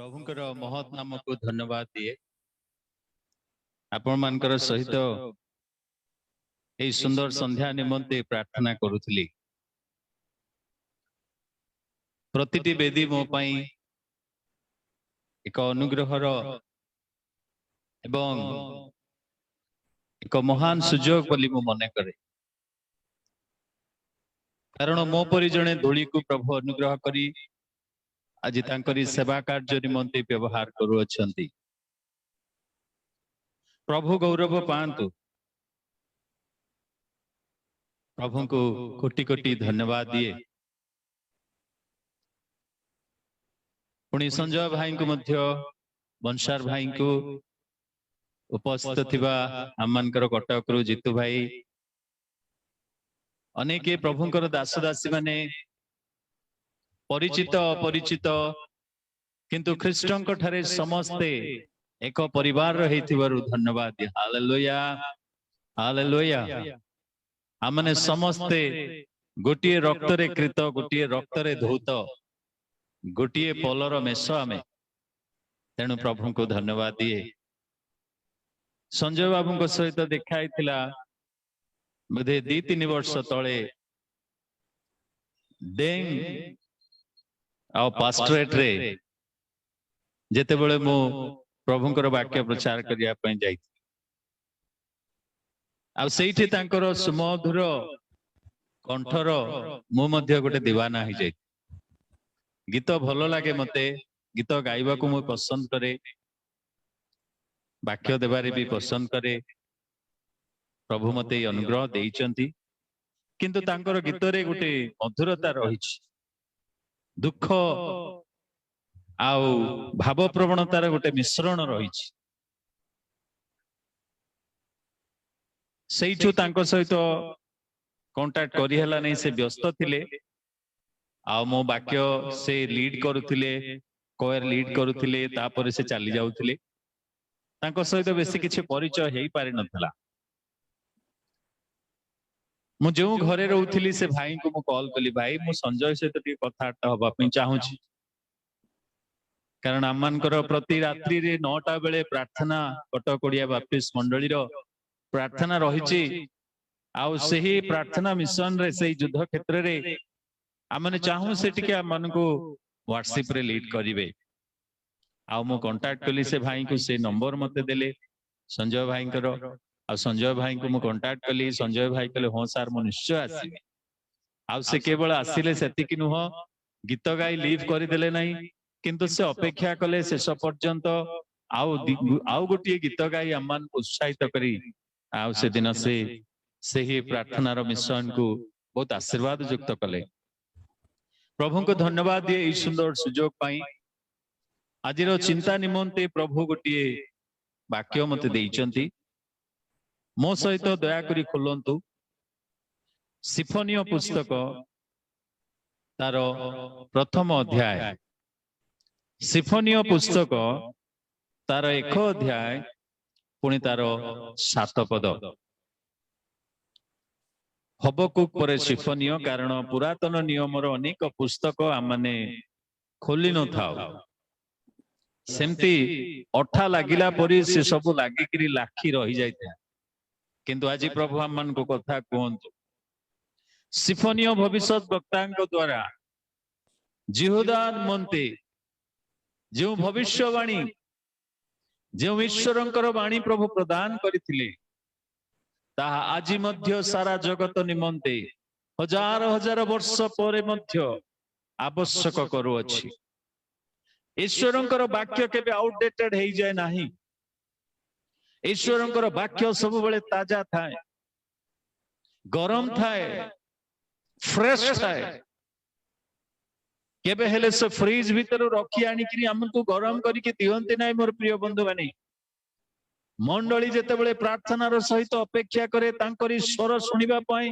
प्रभुंकर महत् नाम को धन्यवाद दिए आपण मानकर सहित सुंदर संध्या निमंते प्रार्थना करुथली। प्रतिटी वेदी मो पई एक अनुग्रहर एवं एक महान सुजोग बोली मो मने करे, कारण मो परि जणे धूली को प्रभु अनुग्रह करी आज तांकरी सेवा कार्य निमंते व्यवहार करुअछंती। प्रभु गौरव पांतु। प्रभु को कोटि कोटि धन्यवाद दिए। पुणी संजय भाई को मध्य बंशार भाई को उपस्थित थिबा आमनकर कटक रु जीतू भाई अनेके प्रभुंकर दास दासी माने परिचित अपरिचित किंतु ख्रीष्टंक ठारे समस्ते एक परिवार रही धन्यवाद। Hallelujah hallelujah. आमने समस्ते गोटिए रक्तरे कृत गोटिए रक्तरे धौत गोटिए पलर मेष आमे तेणु प्रभु को धन्यवाद दिए। संजय बाबू सहित देखाई बोधे 2-3 वर्ष तले डेंग आ पास्टरेट रे जेते बेले मो प्रभुंकर वाक्य प्रचार करिया पई जाई आ सेठी तांकर सुमधुर कंठर मो मध्य गोटे दीवाना ही जाई। गीत भलो लागे मते, गीत गाइबा को मु पसंद करे, वाक्य देबारे भी पसंद करे। प्रभु मते अनुग्रह देइचंती किंतु तांकर गीत रे गोटे मधुरता रहिछि, दुख आउ भाव प्रवणतार गोटे मिश्रण रहिछि। सेइठु तांको सहित कांटेक्ट करि हला नै, से व्यस्त थिले आ मो वाक्य से लीड करुथिले, कोयर लीड करुथिले, तापर से चली जाउथिले। तांको सहित बेसी किछि परिचय हेई पारि नथला। मु जो घरे रहउथिली से भाई को मु कॉल कली, भाई मु संजय सहित टी कथाटा हबा पई चाहूछि, कारण आमनकर प्रति रात्रि रे 9टा बेले प्रार्थना कटकोडिया बाप्तिस्ट मंडली रो प्रार्थना रहिछि। आउ सेही प्रार्थना मिशन रे सेही युद्ध क्षेत्र रे आमने चाहू से टिके आमन को व्हाट्सएप रे लीड करिवे। आउ मु कांटेक्ट कली से भाई को, से नंबर मते देले संजय भाई करो। आ संजय भाई को मु कांटेक्ट कली, संजय भाई कहले हां सर मु निश्चय आसी। आउ से केवल आसिले सेति कि नुह गीत गाई लीव करि देले नाही, किंतु से अपेक्षा कले शेष पर्यंत आउ गोटे गीत गाई आमान उत्साहित करी आउ से दिन से ही प्रार्थनार मिशन को बहुत आशीर्वाद युक्त कले। प्रभु को धन्यवाद दिए ई सुंदर सुजोग पाई। आज चिंता निमंते प्रभु गोटे वाक्य मते देइचंती, मो सहित दया करी खोलंतु सिफोनियो पुस्तक तार प्रथम अध्याय। सिफोनियो पुस्तक तार 1 अध्याय पुणी तार 7 पद। हबकुक परे सिफोनियो, कारण पुरातन नियमर अनेक पुस्तक आमने खोली न थाओ, सेमती अठा लागिला परी से सब लागिकरी लाखी रही जाइता। किंतु आज प्रभु आमन को कथा कहंतु। सिफोनियो भविष्यत वक्तांक द्वारा जिहुदा मन्ते जो भविष्यवाणी, जो ईश्वरंकर वाणी प्रभु प्रदान करथिले, ताहा आज मध्य सारा जगत निमंते हजार हजार वर्ष परे मध्य आवश्यक करूअछि। ईश्वरंकर वाक्य केबे आउटडेटेड हेई जाय नाही। ईश्वरंकर वाक्य सब बेले ताजा थाए, गरम थाए, फ्रेश थाए। केबे हेले से फ्रिज भीतर रखी आनिकरी हमको गरम करिके दियंते नाही। मोर प्रिय बंधु माने, मंडली जेतेबेले प्रार्थनार सहित अपेक्षा करे तांकरी स्वर सुनिबा पई,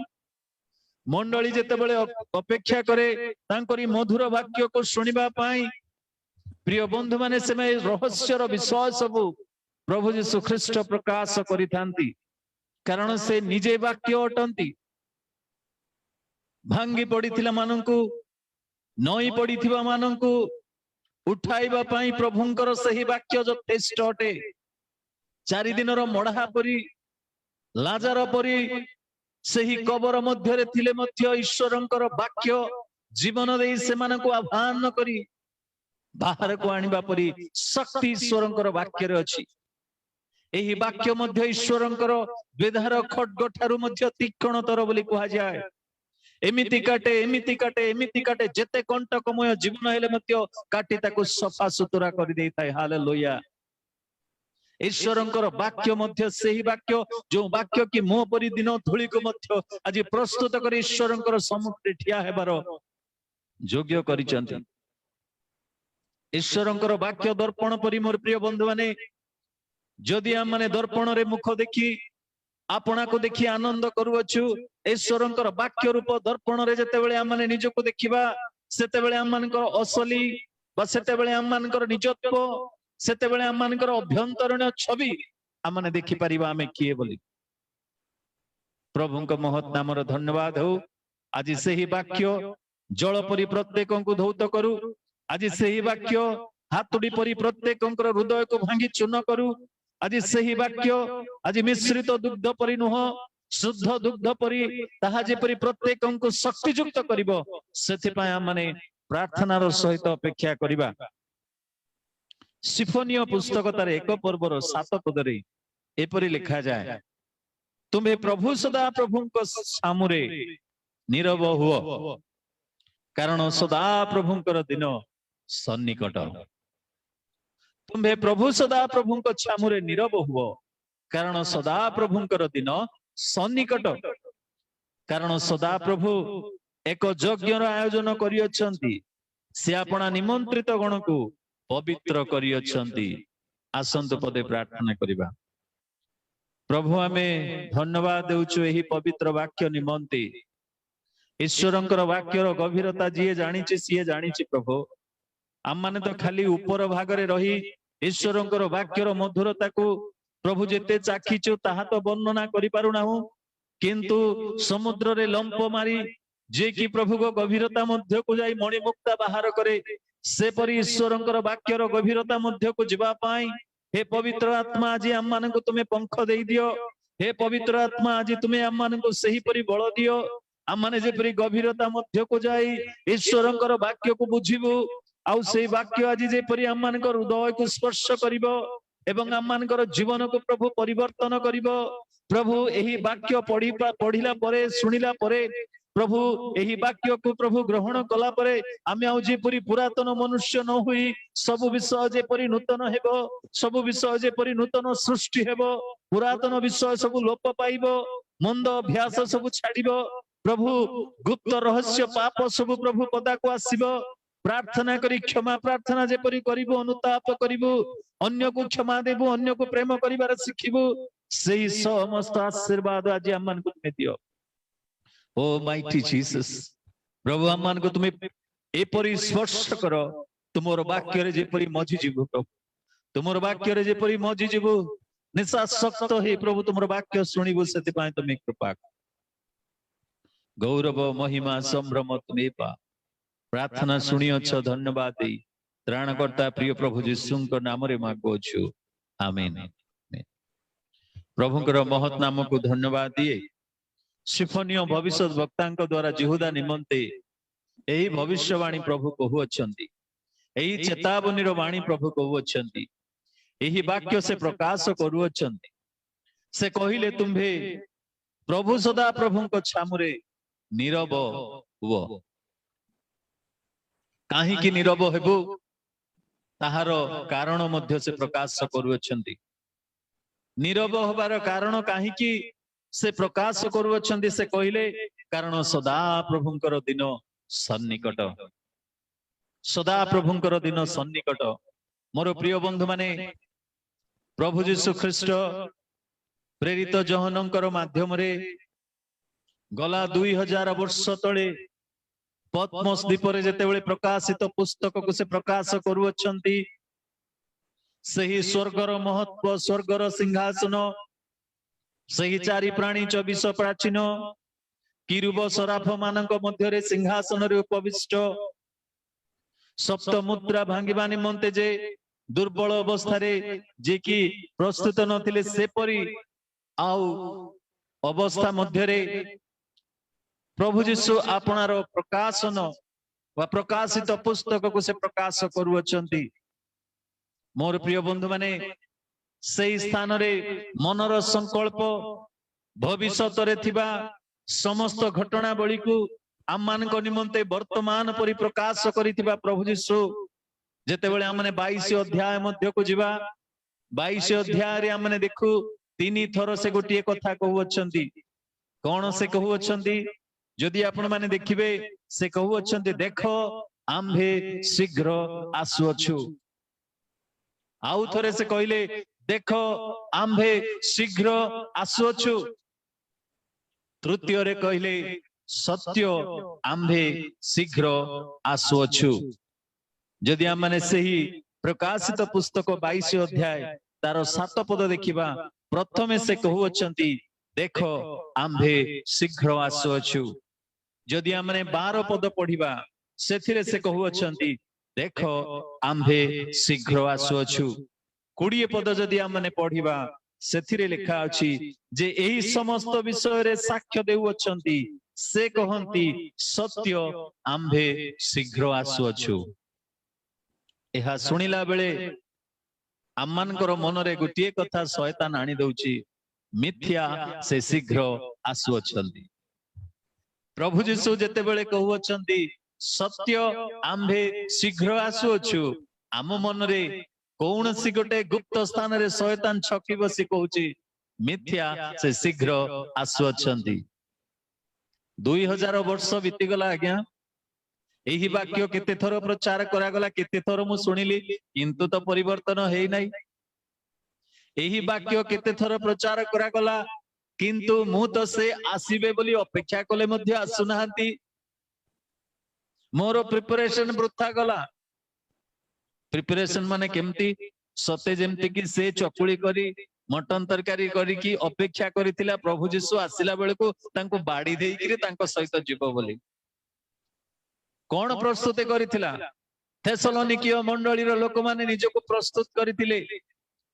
मंडली जेतेबेले अपेक्षा करे तांकरी मधुर वाक्य को सुनिबा पई, प्रिय बंधु माने से रहस्यर विषय सब प्रभु यीशु ख्रीष्ट प्रकाश करिथांती, कारण से निजे वाक्य अटंती। भांगी पड़िथिला मानंकु, नई पड़िथिबा मानंकु, उठाइबा पाई प्रभुंकर सही वाक्य यथेष्ट अटे। 4 दिनर मढ़ा परी लाजार परी सही कबर मध्य थिले मध्य ईश्वरंकर वाक्य जीवन दे सेमानकु आह्वान करी बाहर को आनिबा परी शक्ति ईश्वरंकर वाक्य रे अछि। एही वाक्य मध्य ईश्वरंकर वेदार खड्ग ठारू मध्य तीक्ष्णतर बोली कहा जाए। एमिति काटे जेते कंटकमय जीवन हेले मध्य काटी ताकू सफा सुतरा कर देई थाए। हालेलुया। ईश्वरंकर वाक्य मध्य सही वाक्य जो वाक्य की मो परी दिन धूली को मध्य आज प्रस्तुत कर ईश्वरंकर सम्मुखरे ठिया हेबार योग्य करिसंती। ईश्वरंकर वाक्य दर्पण परी मोर प्रिय बंधु माने जदि आम माने दर्पण रे मुख देखी आपना को देखी आनंद करूछु ईश्वरंकर वाक्य रूप दर्पण रे जेतेबेले आम माने निजको देखिबा सेतेबेले आम मानकर असली बा सेतेबेले आम मानकर निजत्व सेतेबेले आम मानकर अभ्यंतरण छवि आम माने देखि परिबा आमे किए बोली। प्रभुंक महत् नामर धन्यवाद हो। आज सही वाक्य जल परी प्रत्येकंकु धौत करू। आज सही वाक्य हातुड़ी परी प्रत्येकंकर हृदय को भांगी चूर्ण करू। आज सही वाक्य आज मिश्रित दुग्ध परी नुह शुद्ध दुग्ध परी ताहा जेपरी प्रत्येकंकु शक्तियुक्त करिवो सेथिपाय आमने प्रार्थनार सहित अपेक्षा करिबा। सिम्फोनिय पुस्तक तार 1 पर्वर 7 पदरे एपरी लिखा जाए, तुम्हें प्रभु सदा प्रभुंक सामुरे नीरव हुओ कारण सदा प्रभुंकर दिन सन्निकट। तुम्हें प्रभु सदा प्रभुंक छामुरे नीरव हुओ कारण सदा प्रभुंकर दिन सन्निकट। कारण सदा प्रभु एक यज्ञर आयोजन करियछंती से आपना निमंत्रित गण को पवित्र करियछंती। आसंतु पदे प्रार्थना करिबा। प्रभु आमे धन्यवाद देउछु एही पवित्र वाक्य निमंती। ईश्वरंकर वाक्यर गभीरता जी जानिछि सीए जानिछि। प्रभु आम माने तो खाली ऊपर भागरे रही ईश्वरंकर वाक्यर मधुरता को प्रभु जेते चाखिछु ताहा तो वर्णना करि पारुनाहु, किंतु समुद्र रे लंप मारी जे कि प्रभु को गभीरता मध्य को जाई मणिमुक्ता बाहर करे से परि ईश्वरंकर वाक्यर गभीरता मध्य को जिबा पाई हे पवित्र आत्मा आज आम मान को तुम्हें पंख दे दियो। हे पवित्र आत्मा आज तुम्हें आम मान को सही परि बल दियो। आम माने जेपरि गभीरता मध्य को जाई ईश्वरंकर वाक्य को बुझिबु आउ से वाक्य आज जेपरि आम मानकर हृदय को स्पर्श करिवो एवं आम मानकर जीवन को प्रभु परिवर्तन करिवो। प्रभु एही वाक्य पढ़िला परे सुनिला परे प्रभु एही वाक्य को प्रभु ग्रहण कला परे आमे आउ जेपरि पुरातन मनुष्य न होई सब विषय जेपरि नूतन हेबो, सब विषय जेपरि नूतन सृष्टि हेबो, पुरातन विषय सब लोप पाइबो, मंद अभ्यास सब छाड़िबो। प्रभु गुप्त रहस्य पाप सब प्रभु पदा को आसीबो। प्रार्थना करी क्षमा प्रार्थना जेपरि करिबो, अनुताप करिबो, अन्य को क्षमा देबो, अन्य को प्रेम करिबार सिखिबो। सेही समस्त आशीर्वाद आज हमन को दियो। ओ माइटी जीसस प्रभु हमन को तुम्हें एपरि स्पर्श करो। तुमर वाक्य रे जेपरि मजि जीवो प्रभु, तुमर वाक्य रे जेपरि मजि जीवो निशा शक्त हे प्रभु तुमर वाक्य सुनिबो सेति पाए तुमे कृपा गौरव महिमा संभ्रम तुम्हें पा। प्रार्थना सुनियछ धन्यवाद दे त्राणकर्ता प्रिय प्रभु यीशुंक नाम रे मागुछु आमेन। प्रभुंकर महत् नाम को धन्यवाद दिए। सिम्फोनिय भविष्य वक्ता द्वारा जिहुदा निमंते एही भविष्यवाणी प्रभु कहउछंती, एही चेतावनीर वाणी प्रभु कहउछंती, एही वाक्य से प्रकाश करूछंती। से कहिले तुम्भे प्रभु सदा प्रभुंक छामुरे नीरव हुओ। काहे कि नीरव हेबो ताहार कारण मध्य से प्रकाश करूछंती। नीरव होबार कारण काहे कि से प्रकाश करूछंती से कहिले कारण सदा प्रभुंकर दिन सन्निकट। सदा प्रभुंकर दिन सन्निकट। मोर प्रिय बंधु माने प्रभु यीशु ख्रीष्ट प्रेरित जहनंकर माध्यम रे गला 2000 वर्ष तले पद्मस द्वीप रे जेतेबेले प्रकाशित पुस्तक को से प्रकाश करूछंती सही स्वर्गर महत्व स्वर्गर सिंहासन सही चारि प्राणी 24 प्राचीन किरुब सराफ मानक मध्य रे सिंहासन रे उपविष्ट सप्त मुद्रा भांगिबा निमंते जे दुर्बल अवस्था जे कि प्रस्तुत नथिले सेपरी आउ अवस्था मध्यरे प्रभु जीशु आपणार प्रकाशन वा प्रकाशित पुस्तक को से प्रकाश करुअछंती। मोर प्रिय बंधु माने सेई स्थान रे मनर संकल्प भविष्यत रे थिबा समस्त घटनावली को आम मान निमंते वर्तमान परि प्रकाश करिथिबा प्रभु जीशु जेतेबेले आमने 22 अध्याय मध्य को जिबा 22 अध्याय रे आमने देखु 3 थर से गोटिए कथा कहउछंती। कोन से कहउछंती जदि आपण माने देखिबे से कहउछंती देखो आम्भे शीघ्र आसुअछु। आउ थरे से कहले देखो आम्भे शीघ्र आसुअछु। तृतीय रे कहले सत्य आम्भे शीघ्र आसुअछु। जदि आम माने सही प्रकाशित पुस्तक 22 अध्याय तार 7 पद देखिबा प्रथमे से कहउछंती देखो आम्भे शीघ्र आसुअछु। जदि आम माने 12 पद पढ़िबा सेथिरे से कहउछंती देखो आम्भे शीघ्र आसुअछु। 20 पद जदि आम माने पढ़िबा सेथिरे लिखा अछि जे एही समस्त विषय रे साक्ष्य देउछंती से कहंती सत्य आम्भे शीघ्र आसुअछु। एहा सुनिला बेले आममानकर मनरे गोटिए कथा शयतान आनी दउची मिथ्या से शीघ्र आसुअछंती। प्रभु जीशु जेते बेले कहउछंती सत्य आम्भे शीघ्र आसुअछु आम मनरे कौनसी गोटे गुप्त स्थान रे शयतान छकी बसी कहउची मिथ्या से शीघ्र आसुअछंती। 2000 वर्ष बीती गला आज्ञा एही वाक्य केते थर प्रचार करा गला केते थर मु सुनिली किंतु तो परिवर्तन हेई नाही। एही वाक्य केते थर प्रचार करा गला किंतु मु तो से आसीबे बोली अपेक्षा कले मध्य आसुनाहांती। मोर प्रिपरेशन वृथा गला। प्रिपरेशन माने केमती सते जेमती कि से चकुली करी मटन तरकारी करी की अपेक्षा करिथिला प्रभु जीशु आसिला बेलको तांको बाडी देइकिरी तांको सहित जीव बोली कोन प्रस्तुत करिथिला। थेसलोनिकीय मंडलीर लोक माने निजको प्रस्तुत करिथिले।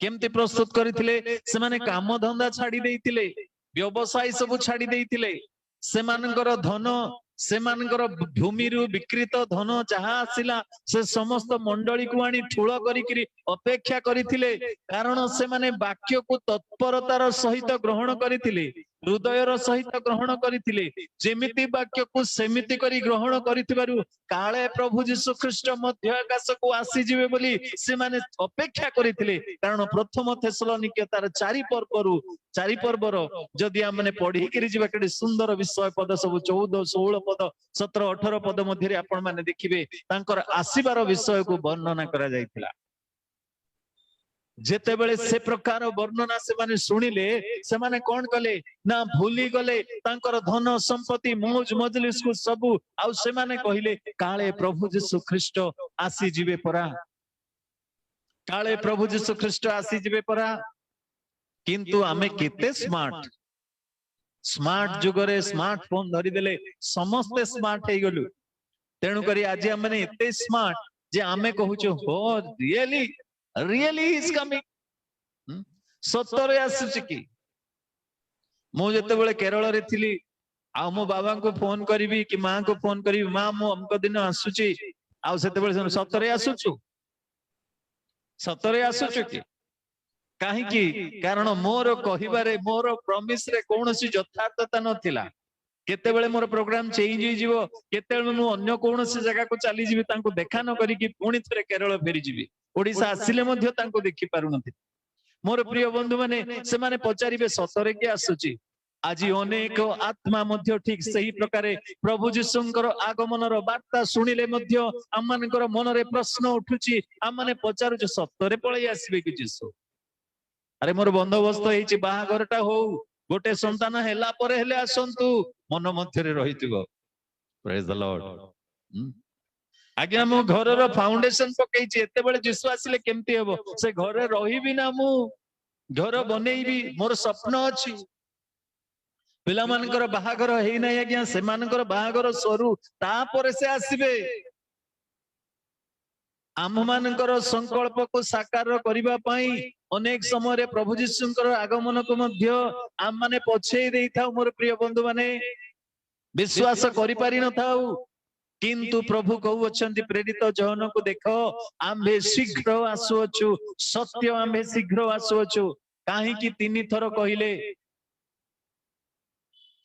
केमती प्रस्तुत करिथिले से माने काम धंदा छाडी देइथिले व्यवसाय सब छाडी देइथिले सेमानकर धन सेमानकर भूमिरु विकृत धन जहा आसिला से समस्त मंडली को आनी ठूल करिकिरी अपेक्षा करिथिले कारण से माने वाक्य को तत्परतार सहित ग्रहण करिथिले हृदयर सहित ग्रहण करिथिले जेमिति वाक्य को सेमिति करी ग्रहण करिथिबारु काळे प्रभु जीशु ख्रीष्ट मध्य आकाश को आसी जिवे बोली से माने अपेक्षा करिथिले। कारण प्रथम थेसलोनिके तार 4 पर्वर जदि आमने पढ़ी करी जिबा केडे सुंदर विषय पद सब 14 16 पद 17 18 पद मध्यरे आपण माने देखिबे तांकर आसीबार विषय को वर्णना करा जायतिला। जेते बेले से प्रकार वर्णना से माने सुनिले से माने कोन कले ना भूली गले तांकर धन संपत्ति मौज मजलिस को सब आ से माने कहिले काळे प्रभु जीशु ख्रीष्ट आसी जिवे परा काळे प्रभु जीशु ख्रीष्ट आसी जिवे परा। किंतु आमे केते स्मार्ट जुगरे स्मार्टफोन धरि देले समस्त स्मार्ट हे गलु तेनु करी आज हमने एते स्मार्ट जे आमे कहूचो हो रियली इज कमिंग सत्तरे आसुची कि मु जते बेले केरल रे थिली आ मो बाबा को फोन करबी कि मां को फोन करबी मां मो हमको दिन आसुची आ सेते बेले सत्तरे आसुचु कि काहे कि कारण मोर कहिबारे मोर प्रॉमिस रे कोनोसी यथार्थता नथिला। केतेबेले मोर प्रोग्राम चेंज हो जिवो केतेबेले मु अन्य कोनोसी जगह को चली जिवि तांको देखा न करी कि पुणी थरे केरल फेरी जिवि ओडिसा आसिले मध्य तांको देखि पारु नथि। मोर प्रिय बंधु माने से माने पचारिबे सतरे के आसुची आज अनेक आत्मा मध्य ठीक सही प्रकार प्रभु जीशुंकर आगमनर वार्ता सुनिले मध्य आम मानकर मनरे प्रश्न उठुची आम माने पचारुछु सतरे पळै आसीबे कि जीशु। अरे मोर बंदोबस्त हेछि बाहागरटा हो गोटे संतान हेला परे हेले आसंतु मन मध्यरे रहिथिबो। Praise the lord. आज्ञा मो घरर फाउंडेशन पकेइछि एते बेले जीशु आसिले केमती हेबो से घरे रहिबि ना मु घर बनेइबि मोर स्वप्न अछि। पिला मानकर बाहागर हेइ नै आज्ञा से मानकर बाहागर सरू ता परे से आसीबे आम मानकर संकल्प को साकार करबा पई अनेक समय रे प्रभु यीशुंकर आगमन को मध्य आम माने पछेई देई थाउ मोर प्रिय बंधु माने विश्वास करि पारि न थाउ किंतु प्रभु कहउछंती प्रेरित जहन को देखो आम्भे शीघ्र आसुअछु सत्य आम्भे शीघ्र आसुअछु काहे कि तीन थर कहिले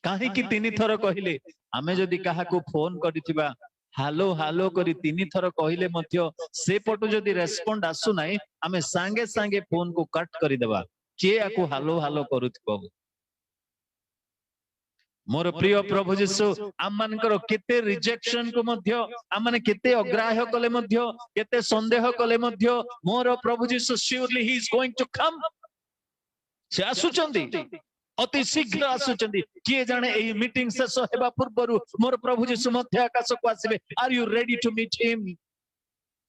काहे कि तीन थर कहिले आमे जदी काहा को फोन करिथिबा हालो हालो करी तीन थर कहिले मध्य से पटु जदी रेस्पोंड आसु नाही आमे सांगे सांगे फोन को कट करि देबा के आको हालो हालो करूथिबो मोर प्रिय प्रभु यीशु आम मानकर केते रिजेक्शन को मध्य आम माने केते अग्राह्य कले मध्य केते संदेह कले मध्य मोर प्रभु यीशु surely he is going to come से आसुचंदी अति शीघ्र आसुचंदी किए जाने एही मीटिंग शेष हेबा पूर्वरु मोर प्रभु यीशु मध्य आकाश को आसीबे are you ready to meet him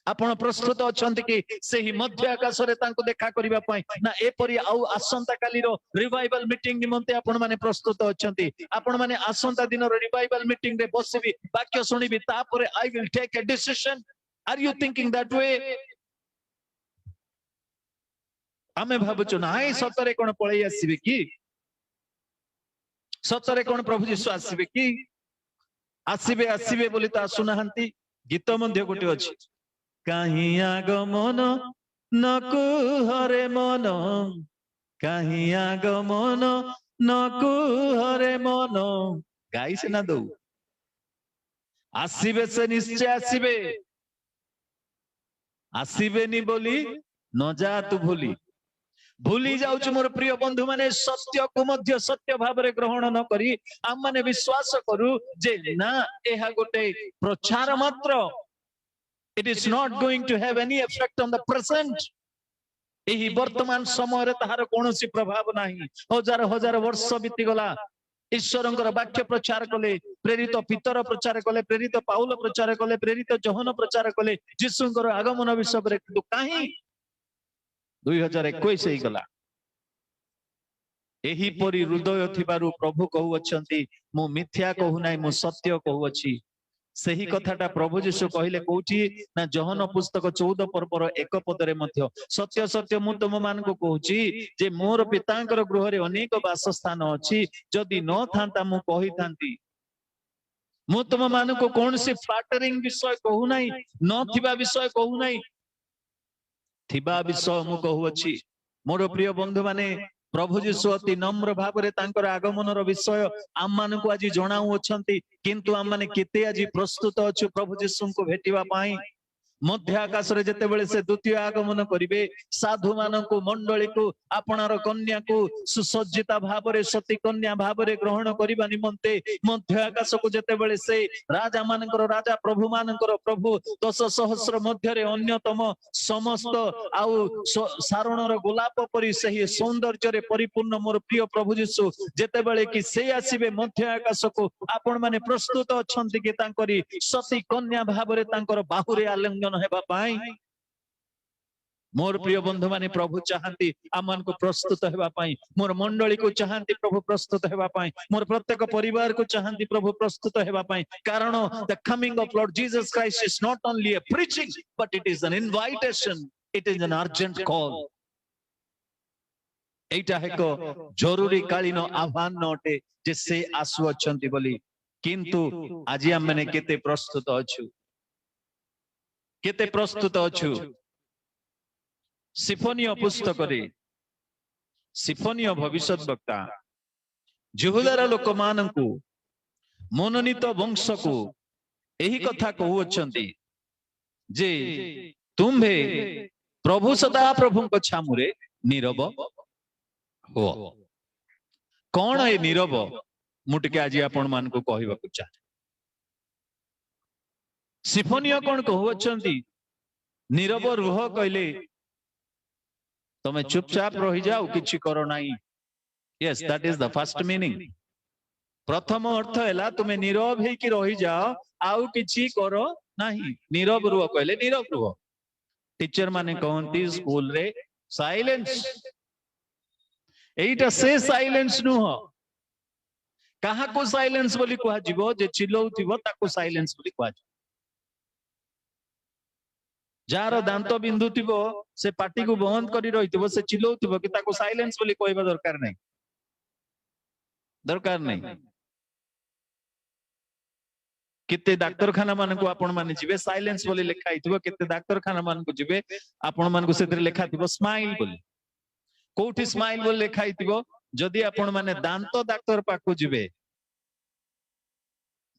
आपण प्रस्तुत अछंती कि सेही मध्य आकाश रे तांको देखा करिबा पई ना एपरि आउ आसंता काली रो रिवाइवल मीटिंग निमंते आपण माने प्रस्तुत अछंती आपण माने आसंता दिन रो रिवाइवल मीटिंग रे बसिबी वाक्य सुनिबी तापरे I will take a decision are you thinking that way आमे भाबुचो नाई सतरे कोन पळै आसीबे कि सतरे कोन प्रभु यीशु आसीबे कि आसीबे आसीबे बोली ता सुनाहंती गीत मध्य गोटे अछि कहीं आगमन न कुहरे मन कहीं आगमन न कुहरे मन गाई से ना दो आसीबे से निश्चय आसीबे आसीबे नी बोली न जा तू भूली भूली जाउछ मोर प्रिय बंधु माने सत्य को मध्य सत्य भाव रे ग्रहण न करी आम माने विश्वास करू जे ना एहा गोटे प्रचार मात्र it is not going to have any effect on the present एही वर्तमान समय रे ताहार कोनोसी प्रभाव नाही हजार हजार वर्ष बीती गला ईश्वरंकर वाक्य प्रचार कले प्रेरित पितर प्रचार कले प्रेरित पाउल प्रचार कले प्रेरित जोहन प्रचार कले यीशुंकर आगमन विषय रे किंतु काहे 2021 हे गला एही परि हृदय थिबारु प्रभु कहू अछंती मु मिथ्या कहू नाही मु सत्य कहू अछि सही कथाटा प्रभु यीशु कहले कोठी ना जोहन पुस्तक 14 पर्वर 1 पदरे मध्य सत्य सत्य मु तुम मान को कहूची जे मोर पितांकर गृह रे अनेक वासस्थान अछि जदि न थांता मु कहि थांती मु तुम मान को कोन से फ्लैटरिंग विषय कहू नाही न थिबा विषय कहू नाही थिबा विषय मु कहू अछि मोर प्रिय बंधु माने प्रभु यीशु अति नम्र भाव रे तांकर आगमन रो विषय आम मान को आज जणाउ अछंती किंतु आम माने केते आज प्रस्तुत अछु प्रभु यीशु को भेटिबा पाई मध्य आकाश रे जते बेले से द्वितीय आगमन करिवे साधु मान को मंडली को आपनार कन्या को सुसज्जित भाव रे सती कन्या भाव रे ग्रहण करिबा निमंते मध्य आकाश को जते बेले से राजा मानकर राजा प्रभु मानकर प्रभु 10 सहस्र मध्य रे अन्यतम समस्त आउ सारण रो गोलाप परि सही सौंदर्य रे परिपूर्ण मोर प्रिय प्रभु यीशु जते बेले कि से आसीबे मध्य आकाश को आपण माने प्रस्तुत अछंती कि तांकरी सती कन्या भाव रे तांकर बाहु रे आलिंगन हेबा पाई मोर प्रिय बंधु माने प्रभु चाहंती आमन को प्रस्तुत हेबा पाई मोर मंडली को चाहंती प्रभु प्रस्तुत हेबा पाई मोर प्रत्येक परिवार को चाहंती प्रभु प्रस्तुत हेबा पाई कारण the coming of Lord Jesus Christ is not only a preaching but it is an invitation it is an urgent call एटा हेको जरूरी कालीन आह्वान नोटे जे से आसु अछंती बोली किंतु आज हम माने केते प्रस्तुत अछु केते प्रस्तुत अछु सिफोनियो पुस्तक रे सिफोनियो भविष्यत वक्ता यहूदार लोक मानकु मनोनीत वंश को एही कथा कहू अछंती जे तुम्भे प्रभु सदा प्रभु को छामुरे नीरव हो कौन ए नीरव मुटके आज आपण मान को कहबा को चाहे सिफोनियो कौन कहू अछंती नीरव रुह कहले तमे चुपचाप रही जाओ किछि करो नाही yes that is the first meaning प्रथम अर्थ हैला तुमे नीरव हे कि रही जाओ आउ किछि करो नाही नीरव रुह कहले नीरव रुह टीचर माने कहंती स्कूल रे साइलेंस एटा से साइलेंस नुह कहा को साइलेंस बोली कहा जीवो जे चिल्लौ थिबो ताको साइलेंस बोली कहा जार दांत बिंदु थिबो से पार्टी को बंद करी रहिथिबो से चिल्लौथिबो कि ताको साइलेंस बोली कहबा दरकार नहीं, दरकार नहीं। केते डाक्तरखाना मान को आपण माने जिवे साइलेंस बोली लिखा हिथिबो, केते डाक्तरखाना मान को जिवे आपण मान को सेतिर लिखा थिबो स्माइल बोली। कोठी स्माइल बोली लिखा हिथिबो जदी आपण माने दांत डाक्टर पाखु जिवे,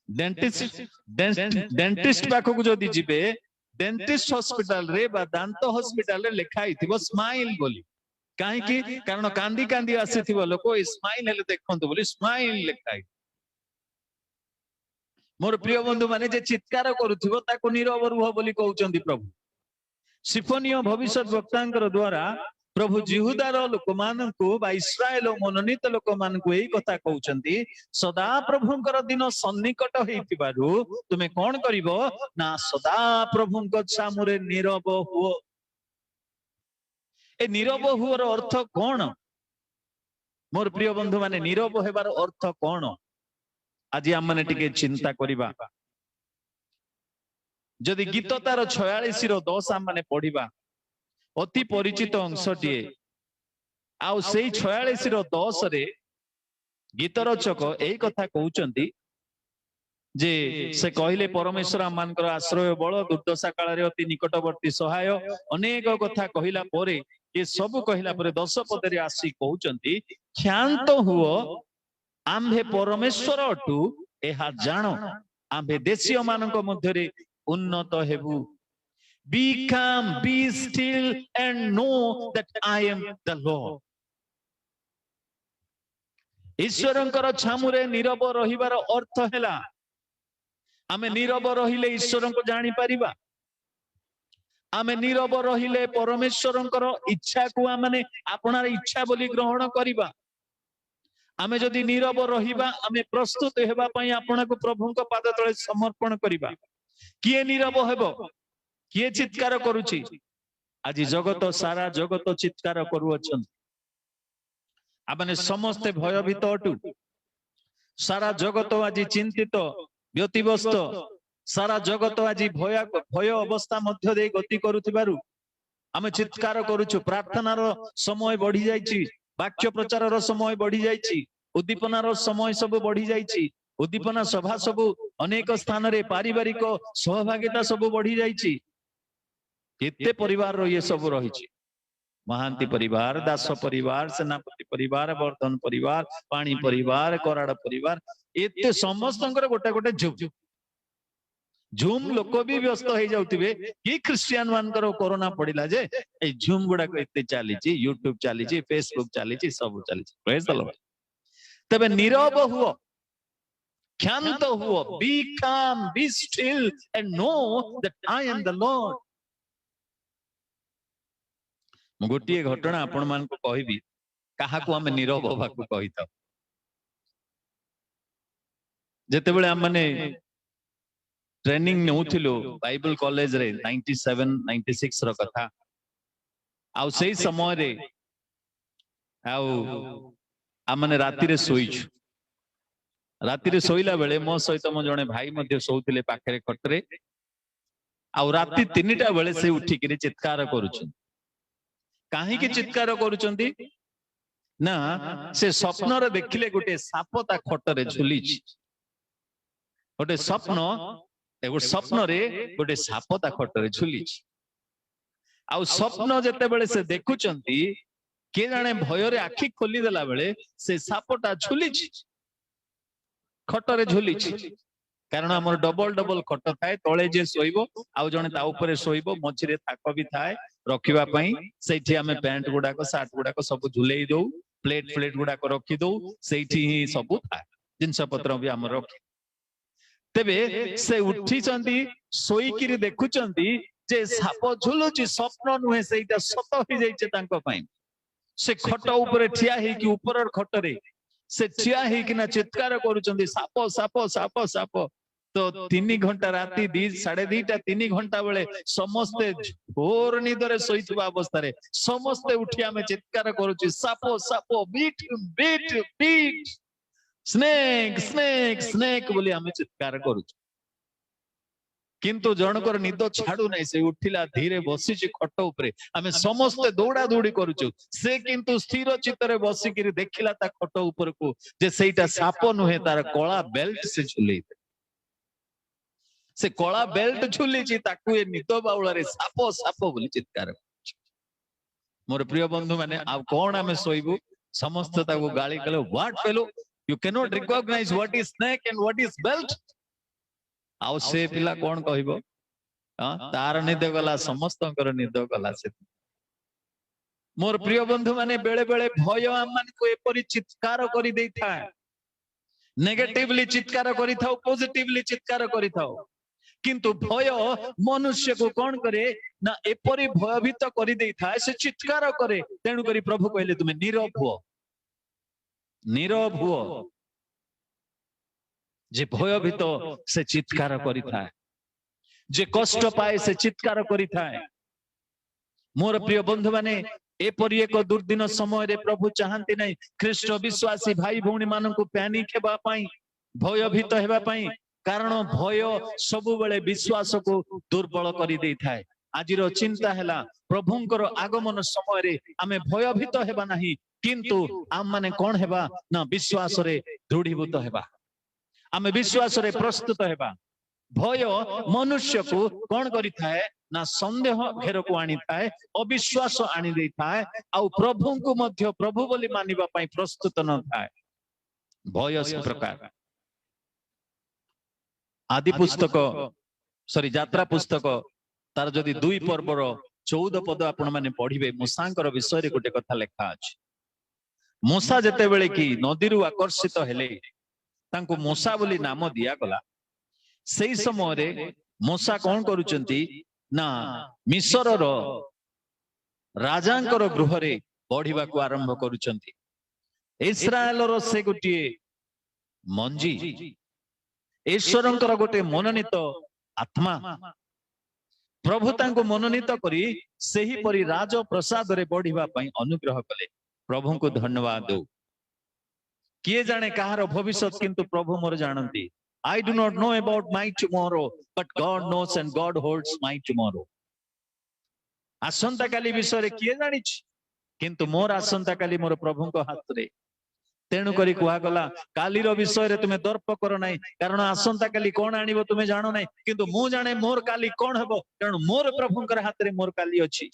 डेंटिस्ट पाखु जदी जिवे, डेंटिस्ट हॉस्पिटल रे बा दांत हॉस्पिटल रे लिखा हिथिबो स्माइल बोली। काहे कि कारण कांदी कांदी आसीथिबो लोक ए स्माइल हेले देखंतु बोली स्माइल लिखा हिथिबो। मोर प्रिय बंधु माने जे चित्कार करूथिबो ताको नीरव रुह बोली कहउचंदी प्रभु। सिफोनियो भविष्यत वक्तांकर द्वारा प्रभु जिहुदार लोक मानकु बा इस्राएल मनोनीत लोक मानकु एई कथा कहउचंदी, सदा प्रभुंकर दिन सन्निकट हेइतिबारु तुमे कोन करिवो ना सदा प्रभुंक सामुरे नीरव हुओ। ए नीरव हुओर अर्थ कोन? मोर प्रिय बंधु माने नीरव हेबार अर्थ कोन? आज आम मैंने टिके चिंता करिबा। जदि गीत तार 46 रो 10 आम मैंने पढ़िबा, अति परिचित अंशटीए आउ सेई 46 रो 10 रे गीत रचक एई कथा कहउचंदी जे से कहले परमेश्वर आमानकर आश्रय बल दुर्दशा काल रे अति निकटवर्ती सहाय अनेक कथा कहिला परे ये सब कहिला परे 10 पद रे आसी कहउचंदी क्षांत हुओ आम्भे परमेश्वर अटु एहा जानो, आम्भे देशीय मानक मध्यरे उन्नत हेबु। Be calm, be still and know that I am the Lord. ईश्वरंकर छामुरे Nirav रहिबार अर्थ हैला आमे नीरव रहिले ईश्वरंको जानि परिबा। आमे नीरव रहिले परमेश्वरंकर इच्छा को आमे आपनार इच्छा बोली ग्रहण करिबा। आमे जदि नीरव रहिबा आमे प्रस्तुत हेबा पई आपनको प्रभुंक पाद तळे समर्पण करिबा। किए नीरव हेबो? किए चित्कार करूची? आज जगत सारा जगत चित्कार करूअछन। आमे समस्त भयभीत अटु। सारा जगत आज चिंतित व्यतिव्यस्त, सारा जगत आज भय अवस्था मध्य दे गति करूथिबारु आमे चित्कार करूछु। प्रार्थनार समय बढ़ी जाईची, वाक्य प्रचार समय बढ़ी जाइछि, उद्दीपनार समय सब बढ़ी जाइछि, उद्दीपना सभा सब अनेक स्थान रे पारिवारिक सहभागिता सब बढ़ी जाइछि। केते परिवार रो ये सब रहिछि, महांती परिवार, दास परिवार, सेनापति परिवार, वर्धन परिवार, पानी परिवार, कराड़ परिवार, एते समस्तंकर गोटे गोटे झूम लोक भी व्यस्त हो जाउतिबे कि क्रिश्चियन मानकर कोरोना पड़िला जे ए झूम गुडा को एते चालीची, यूट्यूब चालीची, फेसबुक चालीची, सब चालीची। Praise the Lord. तबे नीरव हुओ, क्षांत हुओ, बी काम, be still and know that I am the Lord. मु गोटिए घटना आपण मान को कहिबी, काहा को हम नीरव होबा को कहिता। जेते बेले हम माने ट्रेनिंग नउथिलो बाइबल कॉलेज रे 97 96 रो कथा, आउ सेही समय रे आउ आमने राति रे सोइछु। राति रे सोइला बेले मो सहित मो जने भाई मध्ये सोउथिले पाखरे खटरे। आउ राति 3टा बेले से उठी के चित्कार करूछु। काहे के चित्कार करूचंती ना से स्वप्न रे देखिले गोटे साप ता खटरे झुलिछि। गोटे स्वप्न, एगो स्वप्न रे गोटे साप ता खटरे झुलिछि। आउ स्वप्न जेते बेले से देखुचंती के जाने भय रे आखि खोली देला बेले से सापटा झुलिछि, खटरे झुलिछि। कारण हमर डबल डबल खट थाए, तळे जे सोइबो आउ जने ता ऊपर सोइबो, मझिरे थाक भी थाए रखिबा पई। सेठी हमें पैंट गुडा को सार्ट गुडा को सब झुलेई दउ, प्लेट फ्लेट गुडा को रखि दउ, सेठी ही सब थाए, जिंस पत्र भी हमर रखि। तेबे से उठी चंदी सोई किरी देखुचंदी जे साप झुलुची, स्वप्न नुहे, सेटा सत हो जाइछे तांको पई। से खट ऊपर ठिया हे कि ऊपर खटरे से ठिया हे कि ना चित्कार करूचंदी साप साप साप साप। तो 3 घंटा राति 2:30 3 घंटा बेले समस्ते घोर निदरे सोइथबा अवस्था रे समस्ते उठी आमे चित्कार करूची साप साप, बीट बीट बीट, स्नेक स्नेक स्नेक बोली आमे चित्कार करूची। किंतु जनकर निद छाड़ू नहीं, से उठिला धीरे बसी खट उपरे, आमे समस्ते दौड़ा दौड़ी करूचु, से किंतु स्थिर चित्तरे बसिकिरी देखिला ता खट ऊपर को जे सेटा साप नुहे, तार कला बेल्ट से झुले, से कला बेल्ट झुली ताकू ए निद बाउलारे साप साप बोली चित्कार। मोर प्रिय बंधु माने आ कोन आमे सोइबु, समस्त ताकू गाली कले, what fellow you cannot recognise what is snake and what is belt. आउ से पिला कोन कहइबो, तार निद गला, समस्तंकर निद गला। से मोर प्रिय बंधु माने बेले बेले भय आम मान को एपरि चित्कार करि देई था, नेगेटिवली चित्कार करि थाओ, पॉजिटिवली चित्कार करि थाओ, किंतु भय मनुष्य को कौन करे ना एपरि भयभीत करि देई था, से चित्कार करे। तेणु करी प्रभु कहले तुमे नीरव हुओ, नीरव हुओ। जे भयभीत से चित्कार करि था, जे कष्ट पाए से चित्कार करि था। मोर प्रिय बंधु माने एपरि एक दुर्दिन समय रे प्रभु चाहंती नहीं ख्रीष्ट विश्वासी भाई भौणी मानन को पैनिक हेबा पई, भयभीत हेबा पई, कारण भय सबु बेले विश्वास को दुर्बल करि देई थाए। आजिरो चिंता हैला प्रभुंकर आगमन समय रे आमे भयभीत हेबा नहीं, किंतु आम माने कोन हेबा ना विश्वास रे दृढ़ीभूत हेबा, आमे विश्वास रे प्रस्तुत हेबा। भय मनुष्य को कौन करि थाए ना संदेह घेर को आनी थाए, अविश्वास आनी दे थाए, आ प्रभु को मध्य प्रभु बोली मानिबा पई प्रस्तुत न थाए। भय से प्रकार आदि पुस्तक सॉरी यात्रा पुस्तक तार जदि 2 पर्वर 14 पद आपण माने पढ़िबे, मूसांकर विषय रे गोटे कथा लेखा अछि। मूसा जते बेले कि नदी रु आकर्षित हेले, तांको मूसा बोली नाम दिया गला। सेई समय रे मूसा कोन करूचंती ना मिस्र रो राजांकर गृह रे बढ़िबा को आरंभ करूचंती। इस्राएल रो से गोटिए मंजी, ईश्वरंकर गोटे मनोनीत आत्मा, प्रभु तांको मनोनीत करी सेही परी राज प्रसाद रे बढ़िबा पई अनुग्रह कले। प्रभु को धन्यवाद दो। किए जाने कहार भविष्य किंतु प्रभु मोर जानती। I do not know about my tomorrow, but God knows and God holds my tomorrow. आसंता काली विषय रे किए जानि छी, किंतु मोर आसंता काली मोर प्रभु को हाथ रे। तेणु करी कुआ गला काली रो विषय रे तुमे दर्प करो नाही, कारण आसंता काली कोन आनिबो तुमे जानो नाही, किंतु मु जाने मोर काली कोन हेबो, कारण मोर प्रभुंकर हाथ रे मोर काली अछि।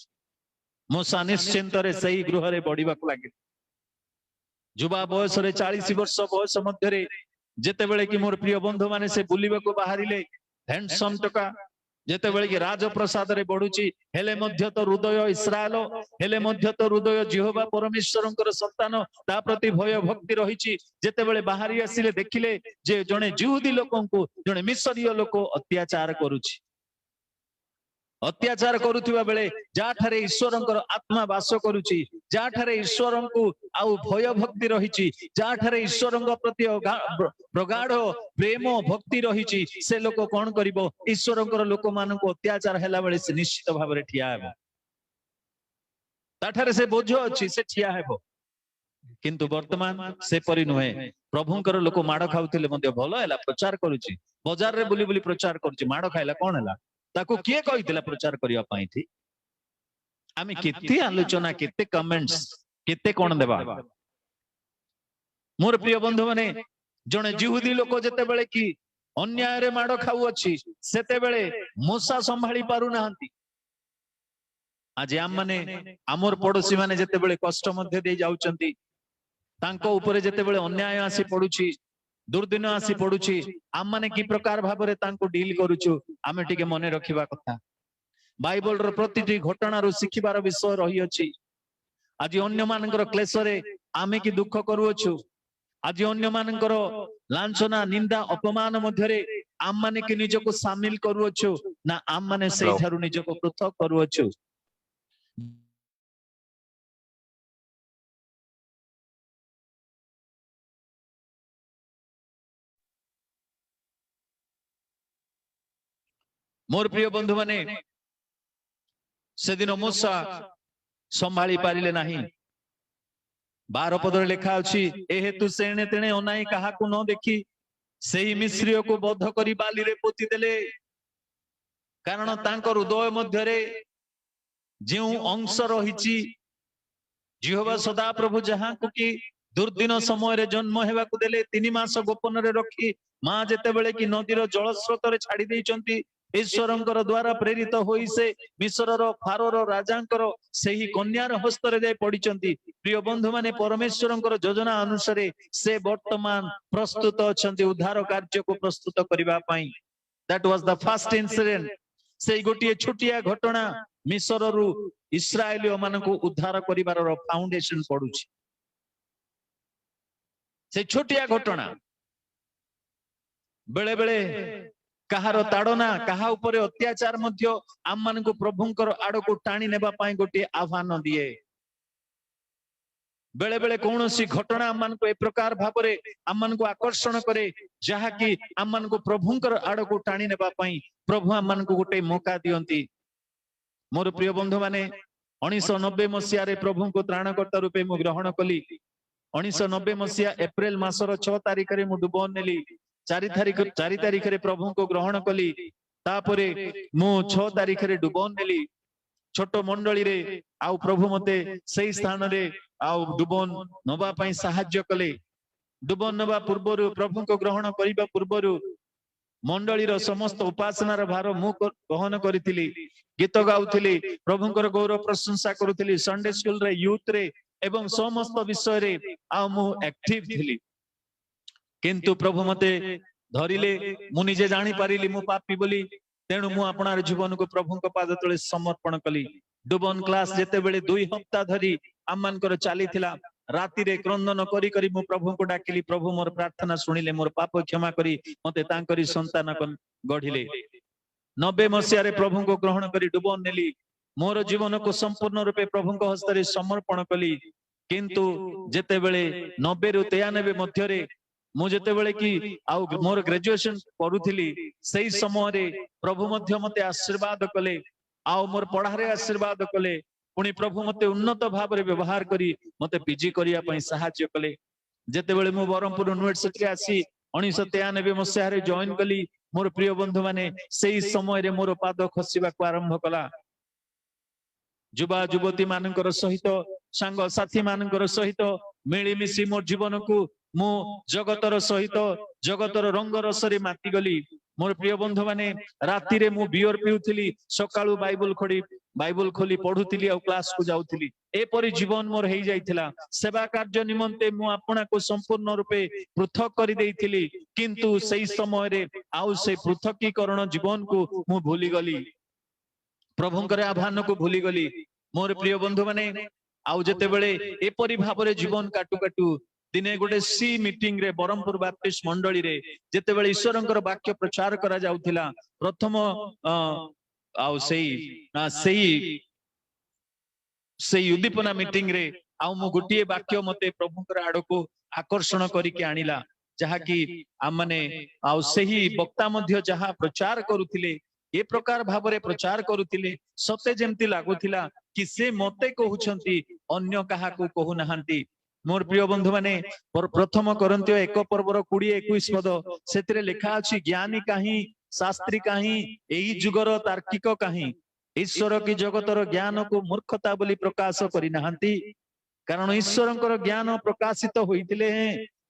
मूसा निश्चिंत रे सही गृह रे बढ़िबा को लागे। जुबा बयस रे 40 वर्ष बयस मध्य रे जेते बेले कि मोर प्रिय बंधु माने से बुलिबा को बाहरिले, हैंडसम टका जेते बेले कि राज प्रसाद रे बढ़ुची, हेले मध्य तो हृदय इस्राएल, हेले मध्य तो हृदय जिहोवा परमेश्वरंकर संतान ता प्रति भय भक्ति रहिची। जेते बेले बाहरी आसिले देखिले जे जणे जिहुदी लोकंकु जणे मिस्रीय लोक अत्याचार करूची, अत्याचार करुथिबा बेले जाठारे ईश्वरंकर आत्मा वास करूची, जाठारे ईश्वरंकु आउ भय भक्ति रहिची, जाठारे ईश्वरंक प्रति प्रगाढ़ प्रेम भक्ति रहिची, से लोक कोन करिवो ईश्वरंकर लोक माननको अत्याचार हैला बेले से निश्चित भाव रे ठिया हेबो। ताठारे से बोझ अछि से ठिया हेबो, किंतु वर्तमान से परि नुहे। प्रभुंकर लोक माड़ खाउथिले मध्ये भलो हैला प्रचार करूची, बाजार रे बुली बुली प्रचार करूची, माड़ खाइला कोन हैला ताको किए कहितला प्रचार करिया पाई थी। आमे केते आलोचना, केते कमेंट्स, केते कोन देबा। मोर प्रिय बंधु माने जणे जिहुदी लोक जेते बेले कि अन्याय रे माड़ खाउ अछि, सेते बेले मूसा संभाली पारु नाहंती। आज आम माने आमर पड़ोसी माने जेते बेले कष्ट मध्य दे जाउचंती, तांको ऊपर जेते बेले अन्याय आसी पडुची, दुर्दिन आसी पडुची, आम माने की प्रकार भाव रे तांको डील करूछु, आमे टिके मने रखिबा कथा। बाइबल रो प्रतिटी घटना रो सिखिबार विषय रही अछि। आज अन्य मानकर क्लेश रे आमे की दुख करूछु, आज अन्य मानकर लांछना निंदा अपमान मध्य रे आम माने की निजको शामिल करूछु ना आम माने सेही थारु निजको पृथक करूछु। मोर प्रिय बंधु माने से दिन मूसा संभाली पारिले नाही। 12 पदरे लेखा अछि, ए हेतु सेणे तेणे अनाई काहाकु न देखी सेही मिस्रिय को बध करी बाली रे पोती देले। कारण तांकर हृदय मध्यरे जो अंश रही जिहोवा सदा प्रभु जहाँ को कि दुर्दिन समय जन्म हेबा को देले 3 मास गोपन रे रखी माँ जेते बेले कि नदीर जल स्रोत रे छाड़ी देइचंती ईश्वरंकर द्वारा प्रेरित होई से मिस्रर फारोर राजांकर सेही कन्यार हस्त रे जाय पडिचंती। प्रिय बंधु माने परमेश्वरंकर योजना अनुसार से वर्तमान प्रस्तुत अछंती उद्धार कार्य को प्रस्तुत करिबा पई। That was the first incident. से गोटिए छोटिया घटना मिस्र रु इस्राएलियो मानको उद्धार करिबार फाउंडेशन पडुछि। से छोटिया घटना बेले बेले कहार ताड़ना कहा उपरे अत्याचार मध्य आम मानको प्रभुंकर आड़ को टाणी नेबा पाई गोटे आह्वान दिए। बेले बेले कौनसी घटना आम मानको ए प्रकार भाबरे आम मानको आकर्षण करे जहा कि आम मानको प्रभुंकर आड़ को टाणी नेबा पाई प्रभु आम मानको गोटे मौका दियंती। मोर प्रिय बंधु माने 1990 मसिया रे प्रभु को त्राणकर्ता रूपे मु ग्रहण कली। 1990 मसिया एप्रिल मासर 6 तारिख रे मु डुबन नेली। 4 तारिख रे प्रभु को ग्रहण कली। तापरे मु 6 तारिख रे डुबन नेली छोट मंडली रे। आउ प्रभु मते सही स्थान रे आउ डुबन नबा पई सहाय्य कले। डुबन नबा पूर्वरु प्रभु को ग्रहण करिबा पूर्वरु मंडलीर समस्त उपासनार भार मु वहन करिथिली। गीत गाउथिली प्रभुंकर गौरव प्रशंसा करुथिली। संडे स्कूल रे यूथ रे एवं समस्त विषय रे आ मु एक्टिव थिली। किंतु प्रभु मते धरिले मु निजे जानि पारिली मु पापी बोली। तेणु मु आपणार जीवन को प्रभु को पाद तले समर्पण कली। डुबन क्लास जेते बेले 2 हफ्ता धरी आमनकर चाली थिला। राति रे क्रंदन करी करी मु प्रभु को डाकिली। प्रभु मोर प्रार्थना सुनिले मोर पाप क्षमा करी मते तांकरी संतान गढिले। 90 मसिया रे प्रभु को ग्रहण करी डुबन नेली। मोर जीवन को संपूर्ण रूपे प्रभु को हस्त रे समर्पण कली। किंतु जेते बेले 90 रु 93 मध्य रे मु जेते बेले कि आउ मोर ग्रेजुएशन पढुथिली सही समय रे प्रभु मध्य मते आशीर्वाद कले। आउ मोर पढ़ारे आशीर्वाद कले। पुणी प्रभु मते उन्नत भाव रे व्यवहार करी मते पीजी करिया पई सहाय्य कले। जेते बेले मु बरमपुर यूनिवर्सिटी रे आसी 1993 मसिया रे जॉइन कली। मोर प्रिय बंधु माने सही समय रे मोर पाद खसिबा को आरंभ कला। युवा युवती मानकर सहित सांग साथी मानकर सहित मिली मिसी मोर जीवन को मु जगतर सहित जगतर रंग रसरे माती गली। मोर प्रिय बंधु माने राति रे मु बियर पिउथिली। सकाळु बाइबल खोली पढुथिली और क्लास को जाउथिली। ए परि जीवन मोर हेई जाइथिला। सेवा कार्य निमंते मु आपना को संपूर्ण रूपे पृथक करि देइथिली। किंतु सही समय रे आउ से पृथकीकरण जीवन को मु भूली गली। प्रभुंकर आह्वान को भूली गली। मोर प्रिय बंधु माने आउ जेते बेले ए परि भाबरे जीवन काटू काटू दिने गोटे सी मीटिंग रे बरमपुर बाप्टिस्ट मंडली रे जेते बेले ईश्वरंकर वाक्य प्रचार करा जाउथिला। प्रथम आउ सेही उद्दीपना मीटिंग रे आउ मु गोटिए वाक्य मते प्रभुंकर आड़ को आकर्षण करिके आनिला। जहा कि आ माने आउ सेही वक्ता मध्य जहा प्रचार करुथिले ए प्रकार भावरे प्रचार करुथिले सते जेमति लागुथिला कि से मते कहउछंती अन्य काहा को कहु नाहंती। मोर प्रिय बंधु माने प्रथम कोरिन्थियो 1 पर्वर 20-21 पद सेतिरे लिखा अछि ज्ञानी काहे शास्त्री काहे एही जुगर तार्किक काहे ईश्वर की जगतर ज्ञान को मूर्खता बोली प्रकाश करि नाहंती। कारण ईश्वरंकर ज्ञान प्रकाशित होइतिले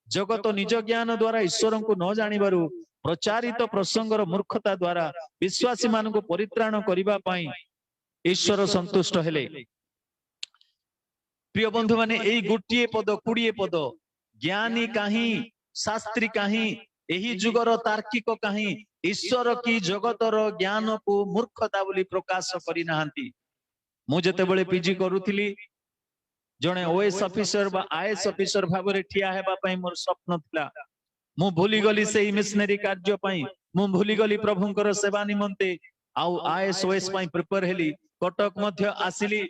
जगत निज ज्ञान द्वारा ईश्वर को न जानिबारु प्रचारित प्रसंगर मूर्खता द्वारा विश्वासी मान को परित्राण करिबा पई ईश्वर संतुष्ट हेले। प्रिय बंधु माने एई गोटिए पद 20 पद ज्ञानी काहे शास्त्री काहे एही जुगर तार्किक काहे ईश्वर की जगतर ज्ञान को मूर्खता बोली प्रकाश करि नाहंती। मु जेते बेले पीजी करूथिली जणे ओएस ऑफिसर बा आईएएस ऑफिसर भाबरे ठिया हेबा पई मोर स्वप्न थिला। मु भूली गली सेही मिशनरी कार्य पई मु भूली गली प्रभुंकर सेवा निमंते आउ आईएएस ओएस पई प्रिपेयर हेली। कटक मध्य आसिली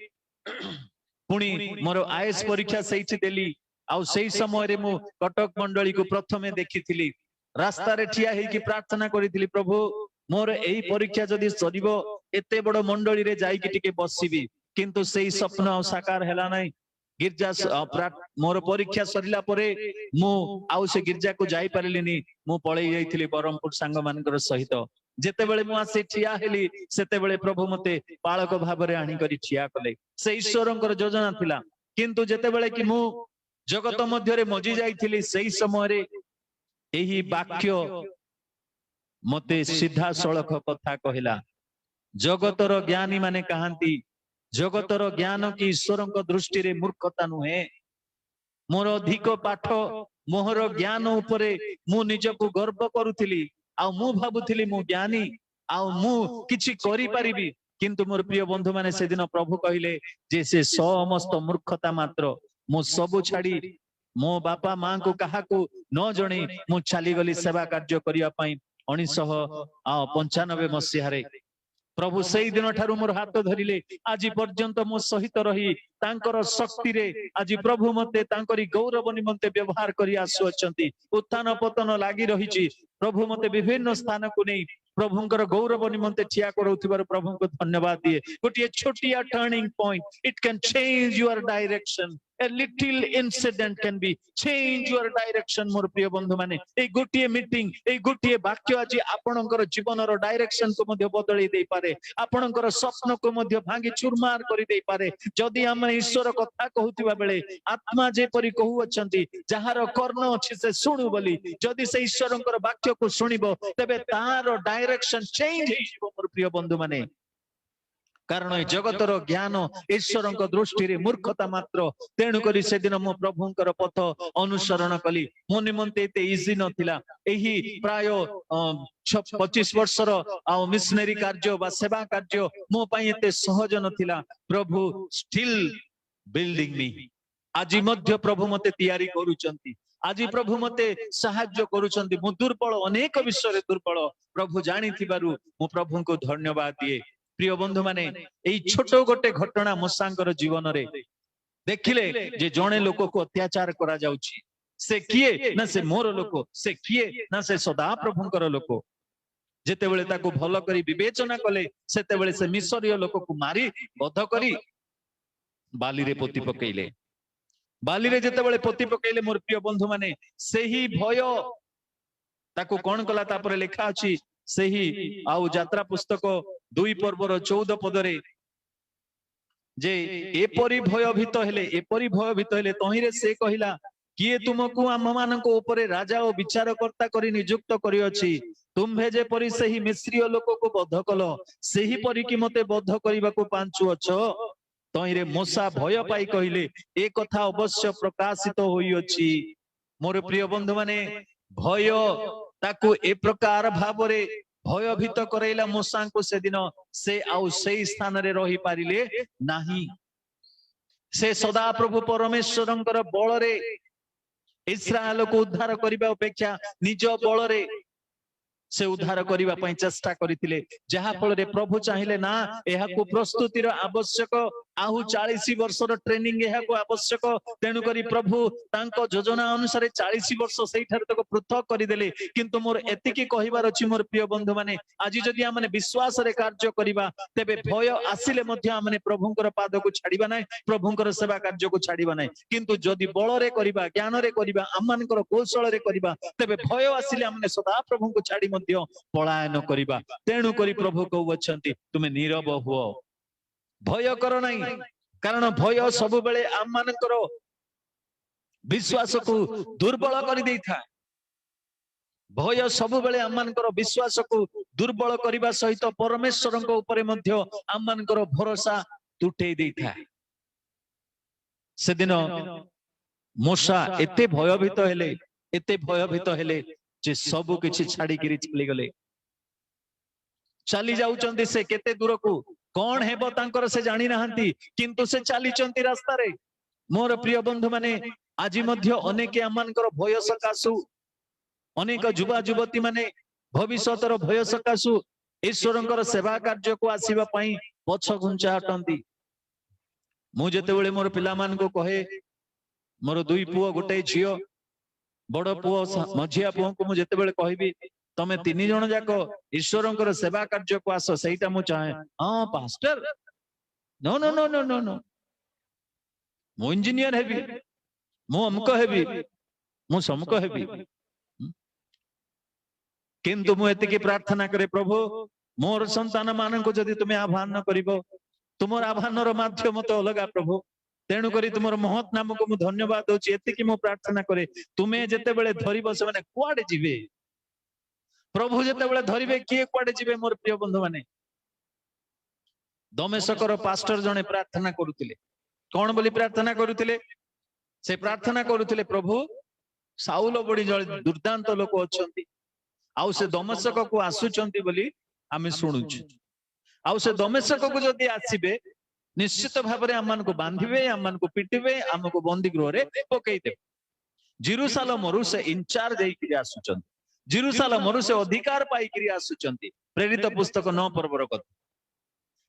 पुणी मोर आईएएस परीक्षा सेठी देली। आउ सेही समय रे मु कटक मंडली को प्रथमे देखिथिली। रास्ता रे ठिया हेई कि प्रार्थना करिथिली प्रभु मोर एही परीक्षा जदी सरीबो एते बड़ मंडली रे जाई कि टिके बसिबी। किंतु सेही स्वप्न साकार हेला नै। गिरजा मोर परीक्षा सरिला परे मु आउ से गिरजा को जाई पारिलिनी। मु पळेई जाइथिली बरमपुर सांग मानकर सहित। ଯେତେବେଳେ ମୁଁ ଆସି ଠିଆ ହେଲି ସେତେବେଳେ ପ୍ରଭୁ ମତେ ପାଳକ ଭାବରେ ଆଣିକରି ଠିଆ କଲେ। ସେ ଈଶ୍ୱରଙ୍କର ଯୋଜନା ଥିଲା। କିନ୍ତୁ ଯେତେବେଳେ କି ମୁଁ ଜଗତ ମଧ୍ୟରେ ମଜି ଯାଇଥିଲି ସେଇ ସମୟରେ ଏହି ବାକ୍ୟ ମତେ ସିଧାସଳଖ କଥା କହିଲା। ଜଗତର ଜ୍ଞାନୀ ମାନେ କାହାନ୍ତି? ଜଗତର ଜ୍ଞାନ କି ଈଶ୍ୱରଙ୍କ ଦୃଷ୍ଟିରେ ମୂର୍ଖତା ନୁହେଁ। ମୋର ଅଧିକ ପାଠ, ମୋର ଜ୍ଞାନ ଉପରେ ମୁଁ ନିଜକୁ ଗର୍ବ କରୁଥିଲି। ଆଉ ମୁଁ ଭାବୁଥିଲି ମୁଁ ଜ୍ଞାନୀ, ଆଉ ମୁଁ କିଛି କରିପାରିବି। କିନ୍ତୁ ମୋର ପ୍ରିୟ ବନ୍ଧୁ ମାନେ ସେଦିନ ପ୍ରଭୁ କହିଲେ ଯେ ସେ ସମସ୍ତ ମୂର୍ଖତା ମାତ୍ର। ମୁଁ ସବୁ ଛାଡି ମୋ ବାପା ମାଙ୍କୁ କାହାକୁ ନ ଜଣେଇ ମୁଁ ଚାଲିଗଲି ସେବା କାର୍ଯ୍ୟ କରିବା ପାଇଁ 1995 ମସିହାରେ। ପ୍ରଭୁ ସେଇ ଦିନ ଠାରୁ ମୋର ହାତ ଧରିଲେ, ଆଜି ପର୍ଯ୍ୟନ୍ତ ମୋ ସହିତ ରହି ତାଙ୍କର ଶକ୍ତିରେ ଆଜି ପ୍ରଭୁ ମତେ ତାଙ୍କରି ଗୌରବ ନିମନ୍ତେ ବ୍ୟବହାର କରି ଆସୁଅଛନ୍ତି। ଉତ୍ଥାନ ପତନ ଲାଗି ରହିଛି, ପ୍ରଭୁ ମତେ ବିଭିନ୍ନ ସ୍ଥାନକୁ ନେଇ ପ୍ରଭୁଙ୍କର ଗୌରବ ନିମନ୍ତେ ଠିଆ କରାଉଥିବାରୁ ପ୍ରଭୁଙ୍କୁ ଧନ୍ୟବାଦ ଦିଏ। ଗୋଟିଏ ଛୋଟିଆ turning point, eat can change your direction. A little incident can be change your direction। ମୋର ପ୍ରିୟ ବନ୍ଧୁ ମାନେ, এই ଗୋଟିଏ ମିଟିଂ, এই ଗୋଟିଏ ବାକ୍ୟ ଆଜି ଆପଣଙ୍କର ଜୀବନର ଡାଇରେକ୍ସନ କୁ ମଧ୍ୟ ବଦଳେଇ ଦେଇପାରେ। ଆପଣଙ୍କର ସ୍ୱପ୍ନକୁ ମଧ୍ୟ ଭାଙ୍ଗି ଚୁରମାର କରି ଦେଇପାରେ। ଯଦି ଆମେ ଈଶ୍ୱର କଥା କହୁଥିବା ବେଳେ ଆତ୍ମା ଯେପରି କହୁଅଛନ୍ତି ଯାହାର କର୍ଣ୍ଣ ଅଛି ସେ ଶୁଣୁ ବୋଲି, ଯଦି ସେ ଈଶ୍ୱରଙ୍କର ବାକ୍ୟକୁ ଶୁଣିବ ତେବେ ତାର ଡାଇରେକ୍ସନ ଚେଞ୍ଜ ହେଇଯିବ ମୋର ପ୍ରିୟ ବନ୍ଧୁ ମାନେ। କାରଣ ଏ ଜଗତର ଜ୍ଞାନ ଈଶ୍ୱରଙ୍କ ଦୃଷ୍ଟିରେ ମୂର୍ଖତା ମାତ୍ର। ତେଣୁ କରି ସେଦିନ ମୁଁ ପ୍ରଭୁଙ୍କର ପଥ ଅନୁସରଣ କଲି। ମୋ ନିମନ୍ତେ ଏତେ ଇଜି ନଥିଲା। ଏହି ପ୍ରାୟ 25 ବର୍ଷର ଆଉ ମିଶନାରୀ କାର୍ଯ୍ୟ ବା ସେବା କାର୍ଯ୍ୟ ମୋ ପାଇଁ ଏତେ ସହଜ ନଥିଲା। ପ୍ରଭୁ ଷ୍ଟିଲ୍ ବିଲ୍ଡିଂ ମି। ଆଜି ମଧ୍ୟ ପ୍ରଭୁ ମତେ ତିଆରି କରୁଛନ୍ତି। ଆଜି ପ୍ରଭୁ ମତେ ସାହାଯ୍ୟ କରୁଛନ୍ତି। ମୁଁ ଦୁର୍ବଳ, ଅନେକ ବିଷୟରେ ଦୁର୍ବଳ, ପ୍ରଭୁ ଜାଣିଥିବାରୁ ମୁଁ ପ୍ରଭୁଙ୍କୁ ଧନ୍ୟବାଦ ଦିଏ। ପ୍ରିୟ ବନ୍ଧୁ ମାନେ, ଏଇ ଛୋଟ ଗୋଟେ ଘଟଣା ମୂଷାଙ୍କର ଜୀବନରେ ଦେଖିଲେ ଯେ ଜଣେ ଲୋକକୁ ଅତ୍ୟାଚାର କରାଯାଉଛି। ସେ କିଏ? ନା ସେ ମୋର ଲୋକ। ସେ କିଏ? ନା ସେ ସଦାପ୍ରଭୁଙ୍କର ଲୋକ। ଯେତେବେଳେ ତାକୁ ଭଲ କରି ବିବେଚନା କଲେ ସେତେବେଳେ ସେ ମିଶରୀୟ ଲୋକକୁ ମାରି ବଧ କରି ବାଲିରେ ପୋତି ପକେଇଲେ। ବାଲିରେ ଯେତେବେଳେ ପୋତି ପକେଇଲେ ମୋର ପ୍ରିୟ ବନ୍ଧୁ ମାନେ, ସେହି ଭୟ ତାକୁ କଣ କଲା? ତାପରେ ଲେଖା ଅଛି ସେହି ଆଉ ଯାତ୍ରା ପୁସ୍ତକ 2 ପର୍ବର 14 ପଦରେ ଯେ ଏପରି ଭୟଭୀତ ହେଲେ ତହିଁରେ ସେ କହିଲା, କିଏ ତୁମକୁ ଆମମାନଙ୍କ ଉପରେ ରାଜା ଓ ବିଚାରକର୍ତ୍ତା କରି ନିଯୁକ୍ତ କରିଅଛି? ତୁମ୍ଭେ ଯେପରି ସେହି ମିଶ୍ରୀୟ ଲୋକକୁ ବଧ କଲ, ସେହିପରି କି ମତେ ବଧ କରିବାକୁ ପାଞ୍ଚୁଅଛ? ତହିଁରେ ମୂଷା ଭୟ ପାଇ କହିଲେ, ଏ କଥା ଅବଶ୍ୟ ପ୍ରକାଶିତ ହୋଇଅଛି। ମୋର ପ୍ରିୟ ବନ୍ଧୁ ମାନେ, ଭୟ ତାକୁ ଏ ପ୍ରକାର ଭାବରେ ଭୟଭୀତ କରାଇଲା ମୂଷାଙ୍କୁ। ସେଦିନ ସେ ଆଉ ସେଇ ସ୍ଥାନରେ ରହିପାରିଲେ ନାହିଁ। ସେ ସଦାପ୍ରଭୁ ପରମେଶ୍ୱରଙ୍କର ବଳରେ ଇସ୍ରାଏଲକୁ ଉଦ୍ଧାର କରିବା ଅପେକ୍ଷା ନିଜ ବଳରେ ସେ ଉଦ୍ଧାର କରିବା ପାଇଁ ଚେଷ୍ଟା କରିଥିଲେ। ଯାହା ଫଳରେ ପ୍ରଭୁ ଚାହିଁଲେ ନା ଏହାକୁ ପ୍ରସ୍ତୁତିର ଆବଶ୍ୟକ, ଆଉ 40 ବର୍ଷର ଟ୍ରେନିଂ ଏହାକୁ ଆବଶ୍ୟକ। ତେଣୁକରି ପ୍ରଭୁ ତାଙ୍କ ଯୋଜନା ଅନୁସାରେ 40 ବର୍ଷ ସେଇଠାରେ ତାକୁ ପୃଥକ କରିଦେଲେ। କିନ୍ତୁ ମୋର ଏତିକି କହିବାର ଅଛି ମୋର ପ୍ରିୟ ବନ୍ଧୁ ମାନେ, ଆଜି ଯଦି ଆମେ ବିଶ୍ୱାସରେ କାର୍ଯ୍ୟ କରିବା ତେବେ ଭୟ ଆସିଲେ ମଧ୍ୟ ଆମେ ପ୍ରଭୁଙ୍କର ପାଦକୁ ଛାଡିବା ନାହିଁ, ପ୍ରଭୁଙ୍କର ସେବା କାର୍ଯ୍ୟକୁ ଛାଡିବା ନାହିଁ। କିନ୍ତୁ ଯଦି ବଳରେ କରିବା, ଜ୍ଞାନରେ କରିବା, ଆମମାନଙ୍କର କୌଶଳରେ କରିବା, ତେବେ ଭୟ ଆସିଲେ ଆମେ ସଦା ପ୍ରଭୁଙ୍କୁ ଛାଡି ମଧ୍ୟ ପଳାୟନ କରିବା। ତେଣୁ କରି ପ୍ରଭୁ କହୁଅଛନ୍ତି ତୁମେ ନୀରବ ହୁଅ, ଭୟ କର ନାହିଁ। କାରଣ ଭୟ ସବୁବେଳେ ଆମମାନଙ୍କର ବିଶ୍ୱାସକୁ ଦୁର୍ବଳ କରିଦେଇଥାଏ। ଭୟ ସବୁବେଳେ ଆମମାନଙ୍କର ବିଶ୍ୱାସକୁ ଦୁର୍ବଳ କରିବା ସହିତ ପରମେଶ୍ୱରଙ୍କ ଉପରେ ମଧ୍ୟ ଆମମାନଙ୍କର ଭରସା ତୁଟେଇ ଦେଇଥାଏ। ସେଦିନ ମୂଷା ଏତେ ଭୟଭୀତ ହେଲେ ଯେ ସବୁ କିଛି ଛାଡିକିରି ଚାଲିଗଲେ। ଚାଲି ଯାଉଛନ୍ତି ସେ କେତେ ଦୂରକୁ, କଣ ହେବ ତାଙ୍କର ସେ ଜାଣି ନାହାନ୍ତି, କିନ୍ତୁ ସେ ଚାଲିଛନ୍ତି ରାସ୍ତାରେ। ମୋର ପ୍ରିୟ ବନ୍ଧୁ ମାନେ, ଆଜି ମଧ୍ୟ ଅନେକ ଆମମାନଙ୍କର ଭୟ ସକାଶୁ, ଅନେକ ଯୁବା ଯୁବତୀ ମାନେ ଭବିଷ୍ୟତର ଭୟ ସକାଶୁ ଈଶ୍ୱରଙ୍କର ସେବା କାର୍ଯ୍ୟକୁ ଆସିବା ପାଇଁ ପଛ ଘୁଞ୍ଚା ହଟନ୍ତି। ମୁଁ ଯେତେବେଳେ ମୋର ପିଲାମାନଙ୍କୁ କହେ, ମୋର 2 ପୁଅ 1 ଝିଅ, ବଡ ପୁଅ ମଝିଆ ପୁଅଙ୍କୁ ମୁଁ ଯେତେବେଳେ କହିବି ତମେ 3 ଜଣ ଯାକ ଈଶ୍ୱରଙ୍କର ସେବା କାର୍ଯ୍ୟକୁ ଆସ, ସେଇଟା ମୁଁ ଚାହେଁ। ହଁ pastor, no no no no no no, ମୁଁ ଇଞ୍ଜିନିୟର ହେବି, ମୁଁ ଅମୁକ ହେବି, ମୁଁ ସମୁକ ହେବି। किंतु मु एतिकी प्रार्थना करे प्रभु मोर संतान मान को जदि तुम्हें आह्वान करिवो तुमर आह्वानर माध्यम तो अलगा प्रभु तेणु करी तुमर महत नाम को मु धन्यवाद दउची एतिकी मु प्रार्थना करे तुम्हें जेते बेले धरिबो से माने कुआडे जिवे प्रभु जेते बेले धरिबे किए कुआडे जिवे मोर प्रिय बंधु माने दमेशकर पास्टर जने प्रार्थना करुतिले कौन बोली प्रार्थना करुतिले से प्रार्थना करुतिले प्रभु साउल बड़ी दुर्दांत लोक अछंती आउ से दमेशक को आसुचंती बोली आमे सुनुछु आउ से दमेशक को जदि आसीबे निश्चित भाव में आम को बांधिबे आम को पिटिबे आम को बंदी गृह रे पकई देबे जेरूसालेम से इंचार्ज होइकरी आसुचंती जेरूसालेम से अधिकार पाइकरी आसुचंती प्रेरित पुस्तक 9 पर्वर कथा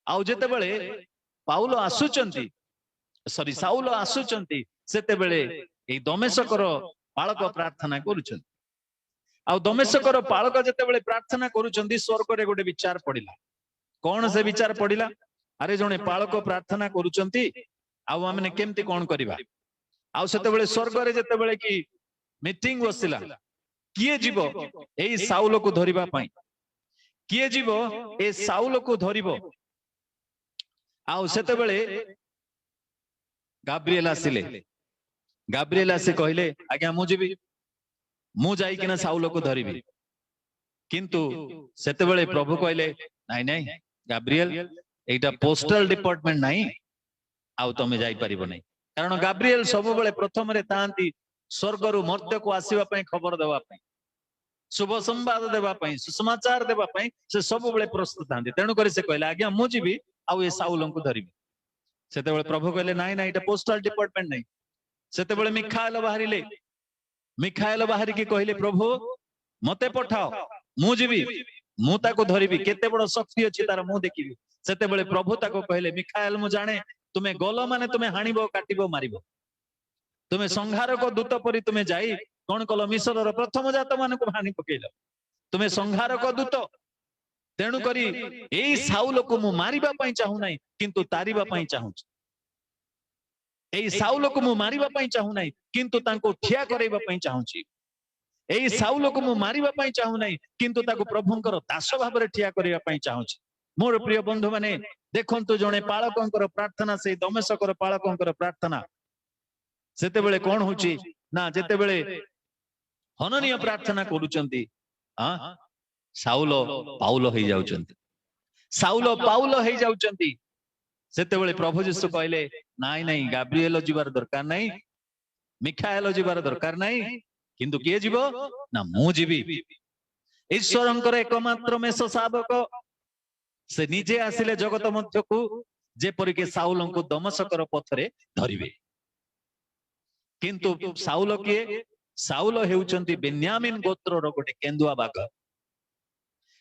आउ जेते बेले पाउल आसुचंती सॉरी साउल आसुचंती सेते बेले ए दमेशकर पालक प्रार्थना करूचंती आउ दमेशकर पालक जेते बेले प्रार्थना करूचंती स्वर्ग रे गोटे विचार पड़िला कौन से विचार पड़िला अरे जने पालक प्रार्थना करूचंती आउ हमने केमती कौन करिबा आउ सेते बेले स्वर्ग रे जेते बेले की मीटिंग बसिला किए जीवो एई साउल को धरिबा पई किए जीवो ए साउल को धरिबो आउ सेते बेले गाब्रिएल आसे कहले आज्ञा मु जीवी मु जाई किना साउल को धरिबी किंतु सेते बेले प्रभु कहले नाही नाही गाब्रिएल एटा पोस्टल डिपार्टमेंट नाही आउ तमे जाई परिबो नाही कारण गाब्रिएल सब बेले प्रथम रे तांती स्वर्ग रु मर्त्य को आसीबा पई खबर देबा पई शुभ संवाद देबा पई सुसमाचार देबा पई से सब बेले प्रस्तुत तांती तेनु करी से कहले आज्ञा मु जीवी आउ ए साउल को धरिबी सेते बेले प्रभु कहले नाही नाही एटा पोस्टल डिपार्टमेंट नाही सेते बेले मिखाएल बाहरी की कहले प्रभु मते पठाओ मु जीवी मु ताको धरिबी केते बड़ शक्ति अछि तार मु देखिबी सेते बेले प्रभु ताको कहले मिखाएल मु जाने तुमे गलो माने तुमे हानिबो काटिबो मारिबो तुमे संहारक दूत परी तुमे जाई कोन कलो मिस्र प्रथम जात मान को हानि पकेइलो तुमे संहारक दूत तेणु करी एई साउल को मु मारिबा पई चाहू नाही किंतु तारिबा पई चाहू एई साउल को मु मारिबा पई चाहू नाही किंतु तांको ठिया करैबा पई चाहू छी एई साउल को मु मारिबा पई चाहू नाही किंतु ताको प्रभुंकर दास भाबरे ठिया करैबा पई चाहू छी मोर प्रिय बंधु माने देखंतु जणे पालकंकर प्रार्थना से दमेशकर पालकंकर प्रार्थना सेते बेले कोन होची ना जेते बेले हननीय प्रार्थना करूचंती हां साउल पाउल हो जाउचंती साउल पाउल हो जाउचंती सेते बेले प्रभु यीशु कहले नाही नाही गाब्रिएल जीवार दरकार नाही मिखाएल जीवार दरकार नाही किंतु के जीवो ना मु जीवी ईश्वरंकर एकमात्र मेष शावक से निजे आसिले जगत मध्य को जेपरि के साउल को दमशकर पथरे धरिबे किंतु साउल के साउल हेउचंती बेन्यामीन गोत्र रो गोटे केंदुआ बाग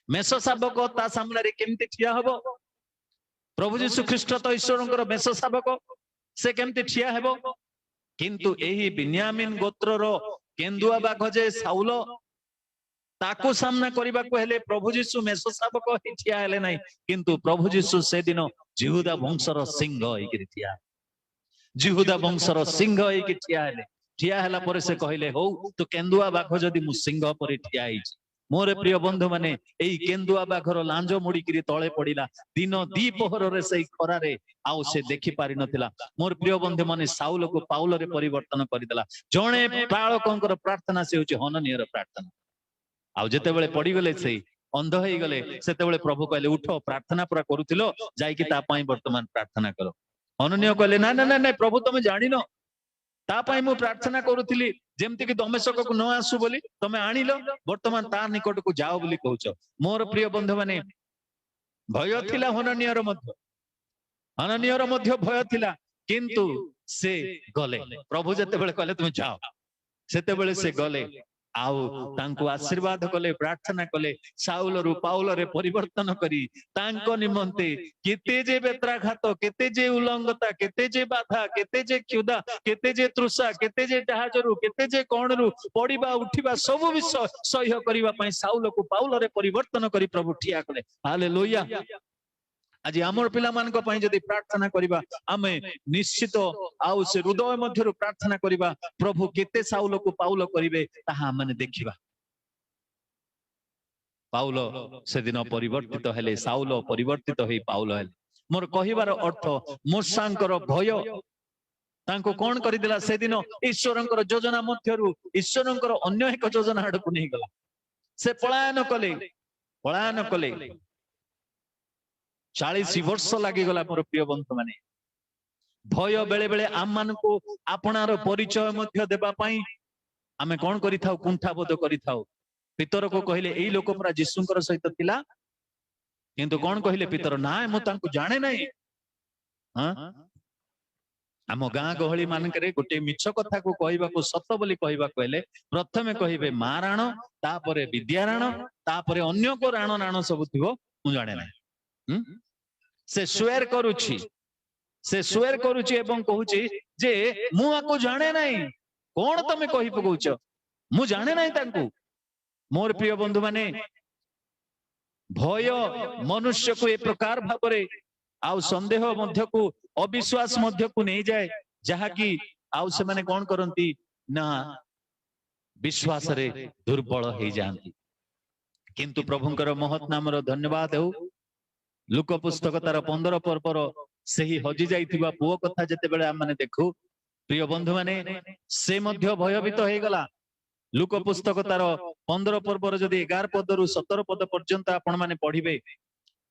मेष शावक ता सामने रे केमती ठिया हबो प्रभु यीशु ख्रीष्ट तो ईश्वरंकर मेष शावक से केमती ठिया हेबो किंतु एही बेन्यामीन गोत्र रो केंदुआ बाग जे साउल ताको सामना करबा को हेले प्रभु यीशु मेष शावक ही ठिया हेले नाही किंतु प्रभु यीशु से दिन यहूदा वंशर सिंह होइकि ठिया यहूदा वंशर सिंह होइकि ठिया हेला पर से कहले हो तो केंदुआ बाघ जदि मु सिंह पर ठिया हिची मोर प्रिय बंधु माने एई केंदुआ बाघर लांज मुड़ीकरी तळे पड़िला दिन दी पहर रे सही खरा रे आउ से देखि पारि नथिला मोर प्रिय बंधु माने साउल को पाउल रे परिवर्तन करिदेला जणे पालकंकर प्रार्थना से होची हननीयर प्रार्थना आउ जेते बेले पड़ी गले सही अंध होई गले सेते बेले प्रभु कहले उठो प्रार्थना पूरा करूथिलो जाई कि ता पई वर्तमान प्रार्थना करो हननीय कहले ना ना ना ना प्रभु तुम जानिनो ता पई मु प्रार्थना करूथिली जेमति कि दमेशक को न आसु बोली तमे आनिलो वर्तमान ता निकट को जाओ बोली कहउछ मोर प्रिय बंधु माने भय थिला हननीयर मध्य भय थिला किंतु से गले प्रभु जते बेले कहले तुम जाओ सेते बेले से गले आउ तांको आशीर्वाद कले प्रार्थना कले साउल रु पाउल रे परिवर्तन करी तांको निमंते केते जे बेत्राघात केते जे उल्लंघता केते जे बाधा केते जे क्षुधा केते जे तृषा केते जे जहाजरु केते जे कोणरु पड़िबा उठिबा सब विषय सह्य करिबा पई साउल को पाउल रे परिवर्तन करी प्रभु ठिया कले हालेलुया आज आमर पिला मान को पई जदी प्रार्थना करिबा आमे निश्चित आउ से हृदय मध्यरु प्रार्थना करिबा प्रभु केते साउल को पाउल करिवे ताहा माने देखिबा ପାଉଲ ସେଦିନ ପରିବର୍ତ୍ତିତ ହେଲେ, ସାଉଲ ପରିବର୍ତ୍ତିତ ହେଇ ପାଉଲ ହେଲେ। ମୋର କହିବାର ଅର୍ଥ ମୂଷାଙ୍କର ଭୟ ତାଙ୍କୁ କଣ କରିଦେଲା, ସେଦିନ ଈଶ୍ୱରଙ୍କର ଯୋଜନା ମଧ୍ୟରୁ ଈଶ୍ୱରଙ୍କର ଅନ୍ୟ ଏକ ଯୋଜନା ଆଡକୁ ନେଇଗଲା। ସେ ପଳାୟନ କଲେ। 40 ବର୍ଷ ଲାଗିଗଲା ମୋର ପ୍ରିୟ ବନ୍ଧୁ ମାନେ। ଭୟ ବେଳେ ବେଳେ ଆମ ମାନଙ୍କୁ ଆପଣାର ପରିଚୟ ମଧ୍ୟ ଦେବା ପାଇଁ ଆମେ କଣ କରିଥାଉ, କୁଣ୍ଠାବୋଧ କରିଥାଉ। ପିତରକୁ କହିଲେ ଏଇ ଲୋକ ପୁରା ଯୀଶୁଙ୍କର ସହିତ ଥିଲା, କିନ୍ତୁ କଣ କହିଲେ ପିତର, ନା ମୁଁ ତାଙ୍କୁ ଜାଣେ ନାହିଁ। ଆମ ଗାଁ ଗହଳି ମାନଙ୍କରେ ଗୋଟେ ମିଛ କଥାକୁ କହିବାକୁ ସତ ବୋଲି କହିବାକୁ ହେଲେ ପ୍ରଥମେ କହିବେ ମା ରାଣ, ତାପରେ ବିଦ୍ୟା ରାଣ, ତାପରେ ଅନ୍ୟ କୋ ରାଣ ରାଣ ସବୁ ଥିବ, ମୁଁ ଜାଣେ ନାହିଁ। ସେ ସ୍ୱେର କରୁଛି ଏବଂ କହୁଛି ଯେ ମୁଁ ଆକୁ ଜାଣେ ନାହିଁ। କଣ ତମେ କହି ପକଉଛ, ମୁଁ ଜାଣେ ନାହିଁ ତାଙ୍କୁ। ମୋର ପ୍ରିୟ ବନ୍ଧୁ ମାନେ, ଭୟ ମନୁଷ୍ୟକୁ ଏ ପ୍ରକାର ଭାବରେ ଆଉ ସନ୍ଦେହ ମଧ୍ୟକୁ, ଅବିଶ୍ୱାସ ମଧ୍ୟକୁ ନେଇଯାଏ, ଯାହାକି ଆଉ ସେମାନେ କଣ କରନ୍ତି ନା ବିଶ୍ୱାସରେ ଦୁର୍ବଳ ହେଇଯାଆନ୍ତି। କିନ୍ତୁ ପ୍ରଭୁଙ୍କର ମହତ୍ ନାମର ଧନ୍ୟବାଦ ହେଉ। ଲୁକ ପୁସ୍ତକ ତାର 15 ପର୍ବର ସେହି ହଜି ଯାଇଥିବା ପୁଅ କଥା ଯେତେବେଳେ ଆମେ ଦେଖୁ, ପ୍ରିୟ ବନ୍ଧୁ ମାନେ, ସେ ମଧ୍ୟ ଭୟଭୀତ ହେଇଗଲା। ଲୁକ ପୁସ୍ତକ ତାର 15 ପର୍ବର ଯଦି 11 ପଦରୁ 17 ପଦ ପର୍ଯ୍ୟନ୍ତ ଆପଣ ମାନେ ପଢିବେ,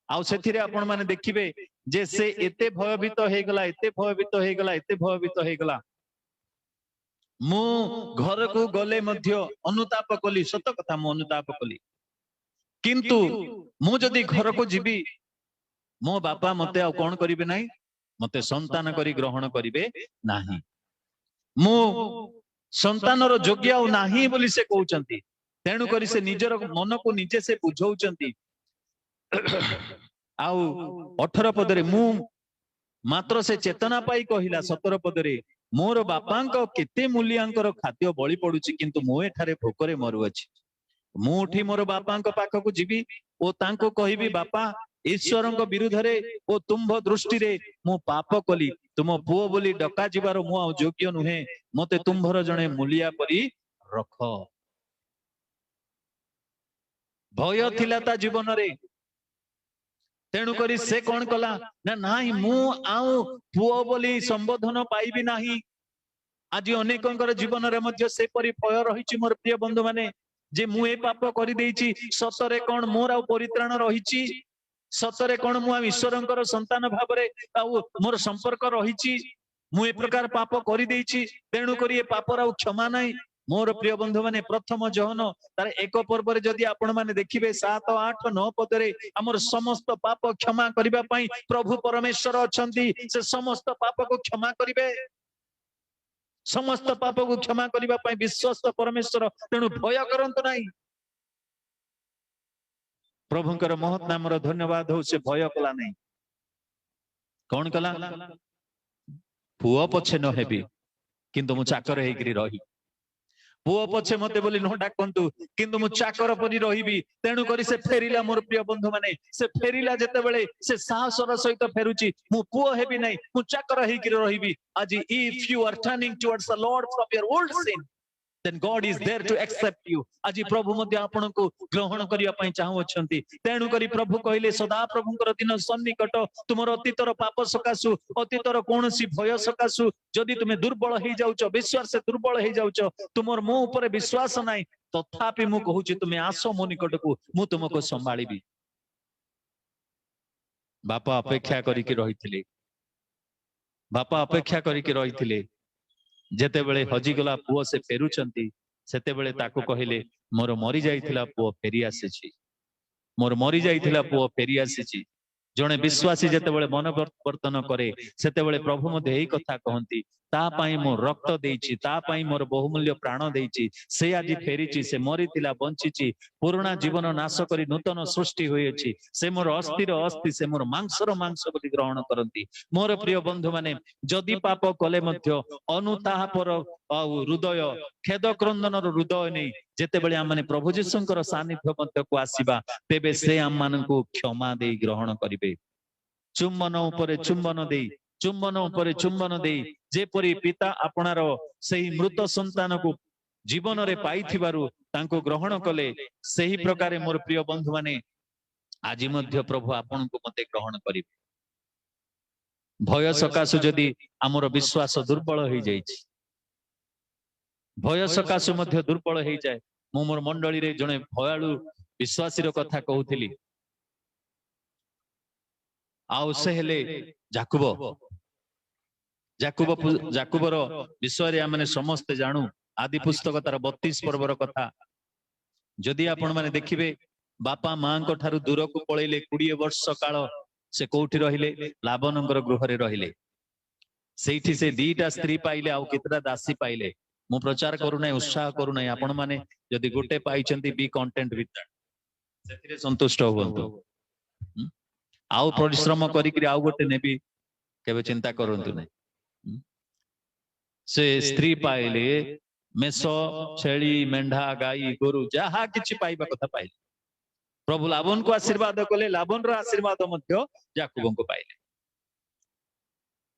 ଆଉ ସେଥିରେ ଆପଣ ମାନେ ଦେଖିବେ ଯେ ସେ ଏତେ ଭୟଭୀତ ହେଇଗଲା, ଏତେ ଭୟଭୀତ ହେଇଗଲା, ଏତେ ଭୟଭୀତ ହେଇଗଲା। ମୁଁ ଘରକୁ ଗଲେ ମଧ୍ୟ ଅନୁତାପ କଲି, ସତ କଥା ମୁଁ ଅନୁତାପ କଲି, କିନ୍ତୁ ମୁଁ ଯଦି ଘରକୁ ଯିବି ମୋ ବାପା ମତେ ଆଉ କଣ କରିବେ ନାହିଁ, ମତେ ସନ୍ତାନ କରି ଗ୍ରହଣ କରିବେ ନାହିଁ। ମୁଁ ସନ୍ତାନର ଯୋଗ୍ୟ ଆଉ ନାହିଁ ବୋଲି ସେ କହୁଛନ୍ତି। ତେଣୁ କରି ସେ ନିଜର ମନକୁ ନିଜେ ସେ ବୁଝଉଛନ୍ତି। ଆଉ 18 ପଦରେ ମୁଁ ମାତ୍ର ସେ ଚେତନା ପାଇ କହିଲା, 17 ପଦରେ ମୋର ବାପାଙ୍କ କେତେ ମୂଲ୍ୟାଙ୍କର ଖାଦ୍ୟ ବଳି ପଡୁଛି, କିନ୍ତୁ ମୁଁ ଏଠାରେ ଭୋକରେ ମରୁଅଛି। ମୁଁ ଉଠି ମୋର ବାପାଙ୍କ ପାଖକୁ ଯିବି ଓ ତାଙ୍କୁ କହିବି, ବାପା, ଈଶ୍ୱରଙ୍କ ବିରୁଦ୍ଧରେ ଓ ତୁମ୍ଭ ଦୃଷ୍ଟିରେ ମୁଁ ପାପ କଲି। ତୁମ ପୁଅ ବୋଲି ଡକା ଯିବାର ମୁଁ ଆଉ ଯୋଗ୍ୟ ନୁହେଁ। ମତେ ତୁମ୍ଭର ଜଣେ ମୂଲିଆ ପରି ରଖ। ଭୟ ଥିଲା ତା ଜୀବନରେ। ତେଣୁକରି ସେ କଣ କଲା ନା, ନାହିଁ ମୁଁ ଆଉ ପୁଅ ବୋଲି ସମ୍ବୋଧନ ପାଇବି ନାହିଁ। ଆଜି ଅନେକଙ୍କର ଜୀବନରେ ମଧ୍ୟ ସେପରି ଭୟ ରହିଛି ମୋର ପ୍ରିୟ ବନ୍ଧୁ ମାନେ, ଯେ ମୁଁ ଏ ପାପ କରିଦେଇଛି, ସତରେ କଣ ମୋର ଆଉ ପରିତ୍ରାଣ ରହିଛି? ସତରେ କଣ ମୁଁ ଆଉ ଈଶ୍ୱରଙ୍କର ସନ୍ତାନ ଭାବରେ ଆଉ ମୋର ସମ୍ପର୍କ ରହିଛି? ମୁଁ ଏ ପ୍ରକାର ପାପ କରିଦେଇଛି, ତେଣୁକରି ଏ ପାପର ଆଉ କ୍ଷମା ନାହିଁ। ମୋର ପ୍ରିୟ ବନ୍ଧୁ ମାନେ, ପ୍ରଥମ ଯୋହନ ତାର 1 ପର୍ବରେ ଯଦି ଆପଣ ମାନେ ଦେଖିବେ 7, 8, 9 ପଦରେ ଆମର ସମସ୍ତ ପାପ କ୍ଷମା କରିବା ପାଇଁ ପ୍ରଭୁ ପରମେଶ୍ୱର ଅଛନ୍ତି। ସେ ସମସ୍ତ ପାପକୁ କ୍ଷମା କରିବେ, ସମସ୍ତ ପାପକୁ କ୍ଷମା କରିବା ପାଇଁ ବିଶ୍ୱସ୍ତ ପରମେଶ୍ୱର। ତେଣୁ ଭୟ କରନ୍ତୁ ନାହିଁ। ପ୍ରଭୁଙ୍କର ମହତ୍ ନାମର ଧନ୍ୟବାଦ ହଉ। ସେ ଭୟ କଲା ନାହିଁ। କଣ କଲା? ପୁଅ ପଛେ ନ ହେବି, କିନ୍ତୁ ମୁଁ ଚାକର ହେଇକିରି ରହିବି। ପୁଅ ପଛେ ମତେ ବୋଲି ନ ଡାକନ୍ତୁ, କିନ୍ତୁ ମୁଁ ଚାକର ପରି ରହିବି। ତେଣୁ କରି ସେ ଫେରିଲା ମୋର ପ୍ରିୟ ବନ୍ଧୁ ମାନେ। ସେ ଫେରିଲା ଯେତେବେଳେ ସେ ସାହସର ସହିତ ଫେରୁଛି, ମୁଁ ପୁଅ ହେବି ନାହିଁ, ମୁଁ ଚାକର ହେଇକିରି ରହିବି। ଆଜି if you are turning towards the Lord from your old sin, then God is there to accept you. ଆଜି ପ୍ରଭୁ ମଧ୍ୟ ଆପଣଙ୍କୁ ଗ୍ରହଣ କରିବା ପାଇଁ ଚାହୁଁଅଛନ୍ତି। ତେଣୁ କରି ପ୍ରଭୁ କହିଲେ, ସଦା ପ୍ରଭୁଙ୍କର ଦିନ ସନ୍ନିକଟ। ତୁମର ଅତୀତର ପାପ ସକାଶୁ, ଅତୀତର କୌଣସି ଭୟ ସକାଶୁ ଯଦି ତୁମେ ଦୁର୍ବଳ ହେଇଯାଉଛ, ବିଶ୍ୱାସରେ ଦୁର୍ବଳ ହେଇଯାଉଛ, ତୁମର ମୋ ଉପରେ ବିଶ୍ୱାସ ନାହିଁ, ତଥାପି ମୁଁ କହୁଛି ତୁମେ ଆସ ମୋ ନିକଟକୁ, ମୁଁ ତୁମକୁ ସମ୍ଭାଳିବି। ବାପା ଅପେକ୍ଷା କରିକି ରହିଥିଲେ। ବାପା ଅପେକ୍ଷା କରିକି ରହିଥିଲେ। ଯେତେବେଳେ ହଜିଗଲା ପୁଅ ସେ ଫେରୁଛନ୍ତି, ସେତେବେଳେ ତାକୁ କହିଲେ, ମୋର ମରି ଯାଇଥିଲା ପୁଅ ଫେରି ଆସିଛି। ମୋର ମରି ଯାଇଥିଲା ପୁଅ ଫେରି ଆସିଛି। ଜଣେ ବିଶ୍ୱାସୀ ଯେତେବେଳେ ମନ ପରିବର୍ତ୍ତନ କରେ, ସେତେବେଳେ ପ୍ରଭୁ ମଧ୍ୟ ଏଇ କଥା କହନ୍ତି, ତା ପାଇଁ ମୁଁ ରକ୍ତ ଦେଇଛି, ତା ପାଇଁ ମୋର ବହୁମୂଲ୍ୟ ପ୍ରାଣ ଦେଇଛି। ସେ ଆଜି ଫେରିଛି। ସେ ମରିଥିଲା, ବଞ୍ଚିଛି। ପୁରୁଣା ଜୀବନ ନାଶ କରି ନୂତନ ସୃଷ୍ଟି ହୋଇଅଛି। ସେ ମୋର ଅସ୍ଥିର ଅସ୍ଥି, ସେ ମୋର ମାଂସର ମାଂସ ବୋଲି ଗ୍ରହଣ କରନ୍ତି। ମୋର ପ୍ରିୟ ବନ୍ଧୁ ମାନେ, ଯଦି ପାପ କଲେ ମଧ୍ୟ ଅନୁତାପର ଆଉ ହୃଦୟ, ଖେଦ କ୍ରନ୍ଦନର ହୃଦୟ ନେଇ ଯେତେବେଳେ ଆମେ ପ୍ରଭୁ ଯୀଶୁଙ୍କର ସାନ୍ନିଧ୍ୟ ମଧ୍ୟକୁ ଆସିବା, ତେବେ ସେ ଆମମାନଙ୍କୁ କ୍ଷମା ଦେଇ ଗ୍ରହଣ କରିବେ। ଚୁମ୍ବନ ଉପରେ ଚୁମ୍ବନ ଦେଇ, ଚୁମ୍ବନ ଉପରେ ଚୁମ୍ବନ ଦେଇ, ଯେପରି ପିତା ଆପଣାର ସେହି ମୃତ ସନ୍ତାନକୁ जीवन रे पाइथिबारु तांको ग्रहण कले सही प्रकार मोर प्रिय बंधु माने आज मध्य प्रभु आपन को मते ग्रहण करिवे भय सकाशु जदि आमर विश्वास दुर्बल हो जाइछि भय सकाशु मध्य दुर्बल हो जाए मु मोर मंडली रे जने भयालु विश्वासी रो कथा कहउथिली आउ से हेले जाकुब जाकुब जाकुबर विषय रे आमने समस्त जानू आदि पुस्तक तार 32 पर्वर कथा जदि आपण माने देखिबे बापा मां को ठारू दूर को पळेले 20 वर्ष काल से कोठी रहिले लाबनंगर गृह रे रहिले सेठी से दीटा स्त्री पाइले आउ केतरा दासी पाइले मु प्रचार करू नै उत्साह करू नै आपण माने जदि गोटे पाइचंती बी कंटेंट विथ दैट सेतिरे संतुष्ट होवंतु आउ परिश्रम करिकरी आउ गोटे नेबी केबे चिंता करंतु नै से स्त्री पाइले मेसो छेली मेंढा गाई गोरु जहा किछि पाइबा कथा पाइले प्रभु लाबन को आशीर्वाद कले लाबन रो आशीर्वाद मध्य याकूब को पाइले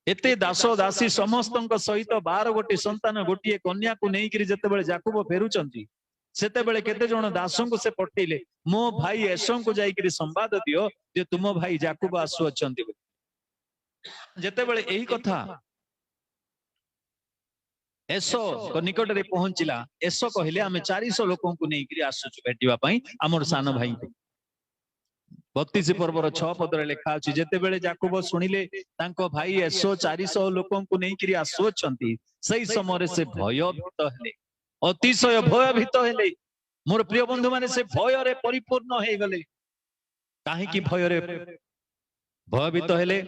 एते दास दासी समस्तक सहित 12 गोटी संतान गोटी कन्या को नहीं करी जते बेले याकूब फेरुचंती सेते बेले केते जण दासों को से पठेले मो भाई एसों को जाई करी संवाद दियो जे तुम भाई याकूब आसु अछंती जते बेले एही कथा एसो को निकट रे पहुंचिला एसो कहले आमे 400 लोकों को नहीं करी आसु भेटिबा पई हमर सान भाई 32 पर्वर 6 पदरे लिखा अछि जेते बेले याकूब सुनिले तांको भाई एसो 400 लोकों को नहीं करी आसु अछंती सही समय से भयभीत हेले अतिशय भयभीत हेले मोर प्रिय बंधु माने से भय रे परिपूर्ण हे गले काहे की भय रे भयभीत हेले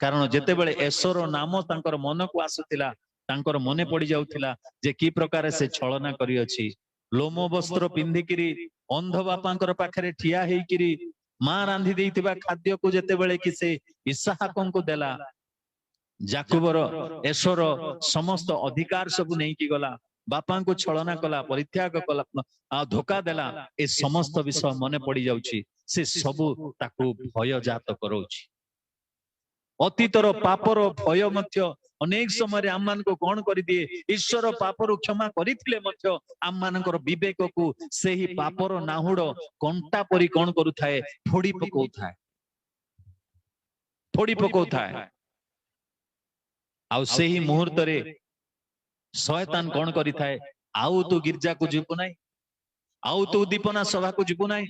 कारण जेते बेले एसोर नाम तांकर मन को आसुतिला तांकर मने पड़ी जाउथिला जे की प्रकार से छलना करी अछि लोमो वस्त्र पिंधिकिरी अंध बापांकर पाखरे ठिया हेकिरी मां रांधी देइतिबा खाद्य को जेते बेले कि से इसहाकन को देला याकूबर एसोर समस्त अधिकार सब नहीं की गला बापा को छलना कला परित्याग कला धोखा देला ए समस्त विषय मने पड़ी जाउछि से सबु ताकू भय जात करौछि अतीतर पापर भय मध्य अनेक समय आम मान को कौन कर दिए ईश्वर पापर क्षमा करथिले मध्य आम मानकर विवेक को सेही पापर नाहुड़ कंटा परी कौन करुथाए फोड़ी पकाउथाए आउ सेही मुहूर्त रे शैतान कौन करिथाए आउ तू गिरजा को जीवु नाही आउ तू दीपना सभा को जीवु नाही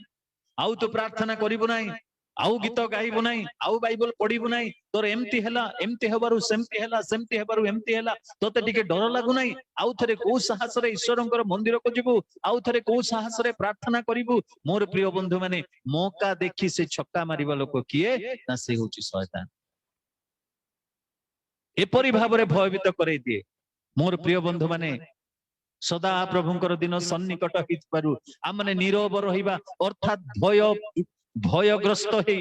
आउ तू प्रार्थना करिवु नाही आउ गीत गाइबु नाही आउ बाइबल पढिबु नाही तोर एम्ति हेला एम्ति हेबारु सेम्ति हेला सेम्ति हेबारु एम्ति हेला तोते टिके डर लागु नाही आउ थरे को साहस रे ईश्वरंकर मंदिर को जीवु आउ थरे को साहस रे प्रार्थना करिवु मोर प्रिय बंधु माने मौका देखि से छक्का मारिबा लोक किए ना से होची शैतान एपरि भाबरे भयभीत करे दिए मोर प्रिय बंधु माने सदा प्रभुंकर दिन सन्निकट हितबारु आमने नीरव रहिबा अर्थात भयग्रस्त हे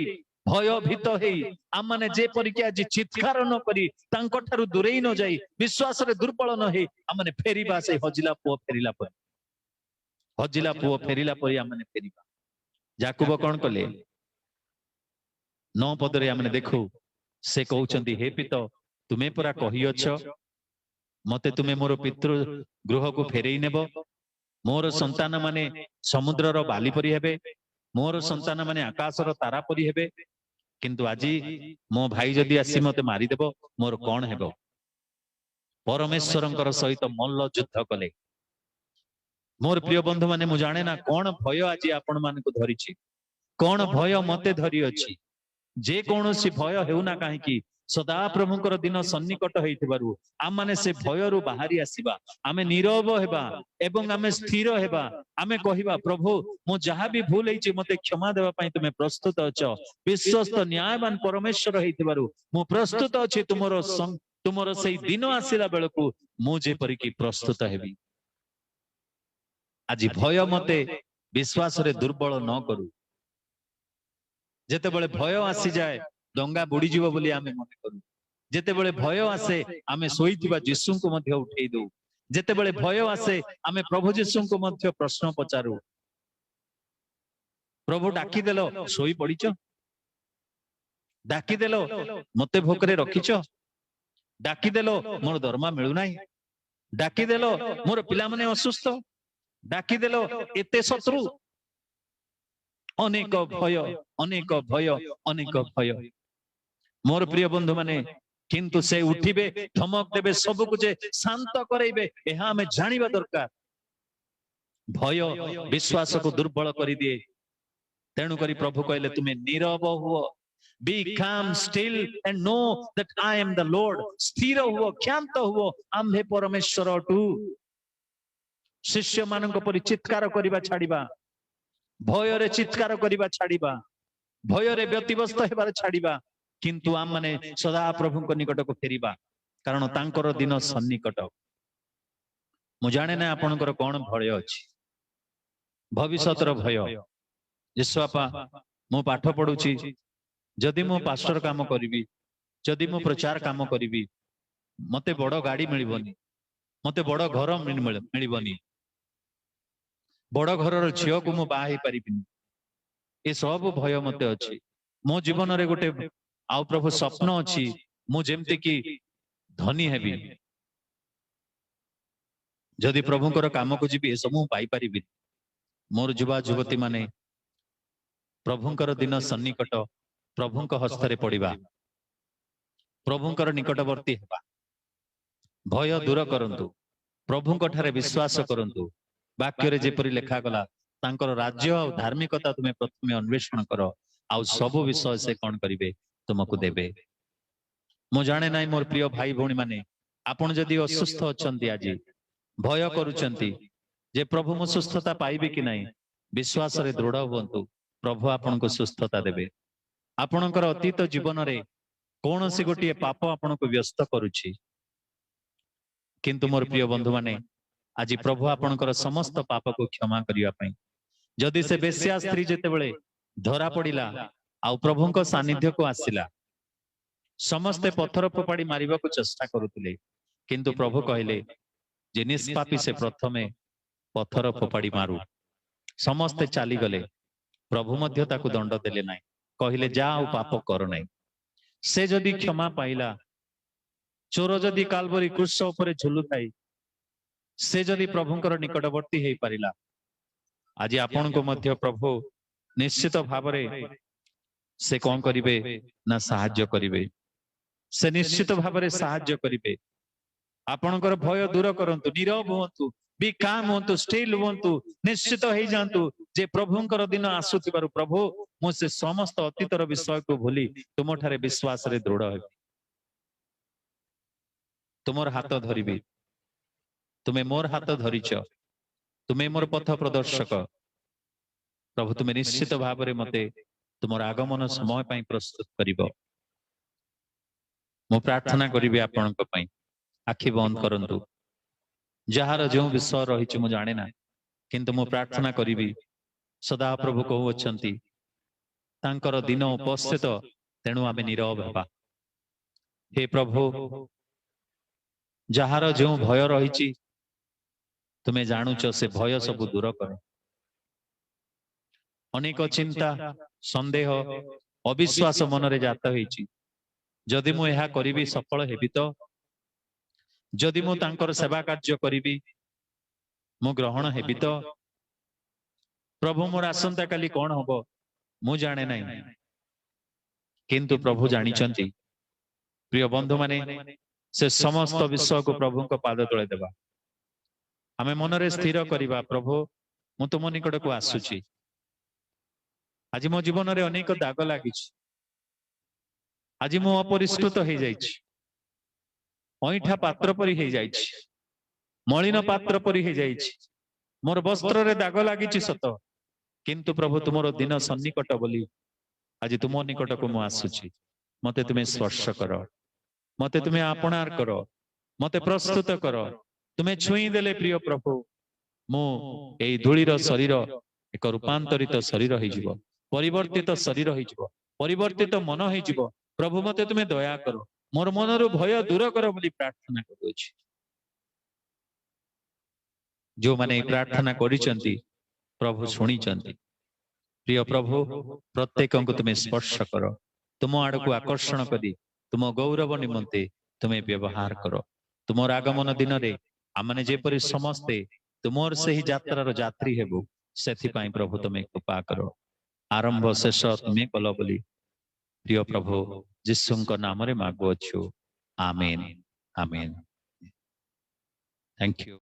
भयभीत हे आमने जे परिके आज चित्कार न करी तांको ठारू दूरेई न जाई विश्वास रे दुर्बल न हे आमने फेरिबा से हजिला पुओ फेरिला परी आमने फेरिबा याकूब कोन कले 9 पदरे आमने देखो से कहउचंती हे पिता तुमे परा कहि अछ मते तुमे मोर पितृ गृह को फेरेई नेबो मोर संतान माने समुद्रर बाली परी हेबे मोर संतान माने आकाशर तारा परी हेबे किंतु आजी मो भाई जदि आसी मते मारी देबो मोर कोन हेबो परमेश्वरंकर सहित मल्ल युद्ध कले मोर प्रिय बंधु माने मु जाने ना कोन भय आजी आपण मान को धरिछि कोन भय मते धरि अछि जे कोनोसी भय हेउना काहे की सदा प्रभुंकर दिन सन्निकट हेइथिबारु आम माने से भयरु बाहरी आसीबा आमे नीरव हेबा एवं आमे स्थिर हेबा आमे कहिबा प्रभु मो जहा भी भूल हेछि मते क्षमा देबा पई तुमे प्रस्तुत अछ विश्वस्त न्यायवान परमेश्वर हेइथिबारु मो प्रस्तुत अछि तुमरो सेही दिन आसीला बेलकु मो जे परि की प्रस्तुत हेबी आज भय मते विश्वास रे दुर्बल न करू जेते बेले भय आसी जाए डंगा बुड़ी जीव बोली आमे मने करू जेते बेले भय आसे आमे सोईथिबा यीशु को मध्य उठेई दो जेते बेले भय आसे आमे प्रभु यीशु को मध्य प्रश्न पचारू प्रभु डाकी देलो सोई पड़ीच डाकी देलो मते भोकरे रखिच डाकी देलो मोर दरमा मिलु नाही डाकी देलो मोर पिला माने असुस्थ डाकिदेल एते शत्रु अनेक भय अनेक भय अनेक भय मोर प्रिय बंधु माने किंतु से उठिबे धमक देबे सबको जे शांत करैबे एहा हमें जानिबा दरकार भय विश्वास को दुर्बल करि दिए तेणु करी प्रभु कहले तुम्हें नीरव हुओ बी काम still and know that I am the Lord स्थिर हुओ क्षांत हुओ आम्भे परमेश्वर अटू शिष्य मानक परि चित्कार करिबा छाड़िबा भय रे चित्कार करिबा छाड़िबा भय रे व्यतिव्यस्त हेबार छाड़िबा किंतु आम माने सदा प्रभु को निकट को फेरिबा कारण तांकर दिन सन्निकट मु जाने ना आपनकर कोन भय अछि भविष्यतर भय यीशुआपा मु पाठ पढुची जदि मु पास्टर काम करिवि जदि मु प्रचार काम करिवि मते बड़ गाड़ी मिलिबनी मते बड़ घर मिलिबनी बड़ घरर झियो को मु बाही परिबिनी ए सब भय मते अछि मो जीवन रे गोटे आउ प्रभु स्वप्न अछि मु जेमति कि धनी हेबी जदि प्रभुकर काम को जीवी ए सब मु पाई परिबि मोर युवा युवती माने प्रभुंकर दिन सन्निकट प्रभुंक हस्तरे पड़िबा प्रभुंकर निकटवर्ती हेबा भय दूर करंतु प्रभुंक ठारे विश्वास करंतु वाक्य रे जेपरि लेखा गला तांकर राज्य और धार्मिकता तुमे प्रथमे अन्वेषण करो आ सब विषय से कौन करिवे तुमको देबे मु जाने नाई मोर प्रिय भाई भौणी माने आपण जदि असुस्थ अछंती आज भय करूचंती जे प्रभु मु सुस्थता पाइबे कि नहीं विश्वास रे दृढ़ हुंतु प्रभु आपन को सुस्थता देबे आपणकर अतीत जीवन रे कौन सी गोटे पाप आपन को व्यस्त करुछि किंतु मोर प्रिय बंधु माने आज प्रभु आपणकर समस्त पाप को क्षमा करिया पई जदि से बेश्या स्त्री जेते बेले धरा पड़िला आउ प्रभुंक सानिध्य को आसिला समस्ते पत्थर फोपाड़ी मारिबा को चेष्टा करुतिले किंतु प्रभु कहले जे निष्पापी से प्रथमे पत्थर फोपाड़ी मारू समस्ते चाली गले प्रभु मध्य ताकू दंड देले नाही कहले जा आउ पाप कर नाही से जदि क्षमा पाइला चोर जदि कालवरी क्रूस उपरे झुलु थाई से जदि प्रभुंकर निकटवर्ती हेई परिला आज आपण को मध्य प्रभु निश्चित भावरे से कौन करिवे ना साहाय्य करिवे से निश्चित भावरे साहाय्य करिवे आपणकर भय दूर करंतु नीरव हुंतु बी काम हुंतु स्टिल हुंतु निश्चित हेई जांतु जे प्रभुंकर दिन आसुथिबारु प्रभु मु से समस्त अतीतर विषय को भूली तुम ठारे विश्वास रे दृढ़ हेबी तुमर हाथ धरिबी तुमे मोर हाथ धरिच तुमे मोर पथ प्रदर्शक प्रभु तुमे निश्चित भाव मते तुमर आगमन समय पाई प्रस्तुत करिबो मु प्रार्थना करिबी आपनक पई आखि बंद करंतु जहार जो विषय रही मु जाने ना किंतु मु प्रार्थना करिबी सदा प्रभु कहू अछंती तांकर दिन उपस्थित तेणु आमे नीरव हेबा हे प्रभु जहार जो भय रही तुम्हें जानुच से भय सब दूर करे अनेक चिंता संदेह अविश्वास मन रे जात होईची जदि मु एहा करिबी सफल हेबी तो जदि मु तांकर सेवा कार्य करिबी मु ग्रहण हेबी तो प्रभु मोर आसंता काली कौन हबो मु जाने नहीं किंतु प्रभु जानिचंती प्रिय बंधु माने से समस्त विश्व को प्रभु को पाद तले देबा आमे मन रे स्थिर करिबा प्रभु मु तुम निकट को आसुची आज मो जीवन रे अनेक दाग लागिछि आज मु अपरिष्कृत हो जाइछि ओइठा पात्र परि हो जाइछि मलिन पात्र परि हो जाइछि मोर वस्त्र रे दाग लागिछि सत किंतु प्रभु तुमरो दिन सन्निकट बोली आज तुम निकट को मु आसुची मते तुमे स्पर्श करो मते तुमे आपणार करो मते प्रस्तुत करो तुम्हें छुई देले प्रिय प्रभु मु एई धूलीर शरीर एक रूपांतरित शरीर हो जिवो परिवर्तित शरीर हो जिवो परिवर्तित मन हो जिवो प्रभु मते तुम्हें दया करो मोर मनरु भय दूर करो बोली प्रार्थना करूछि जो माने प्रार्थना करिसंती प्रभु सुनिचंती प्रिय प्रभु प्रत्येक को तुम्हें स्पर्श करो तुम आड़ को आकर्षण करी तुम गौरव निमंते तुम्हें व्यवहार करो तुम आगमन दिन रे आमने जेपरि समस्ते तुमर से ही यात्रार यात्री हेबु सेथिपाई प्रभु तुमे कृपा करो आरंभ शेष तुमे कल बोली प्रिय प्रभु जीशुଙ୍କ नामରେ ମାଗୁଅଛୁ आमेन आमेन थैंक यू।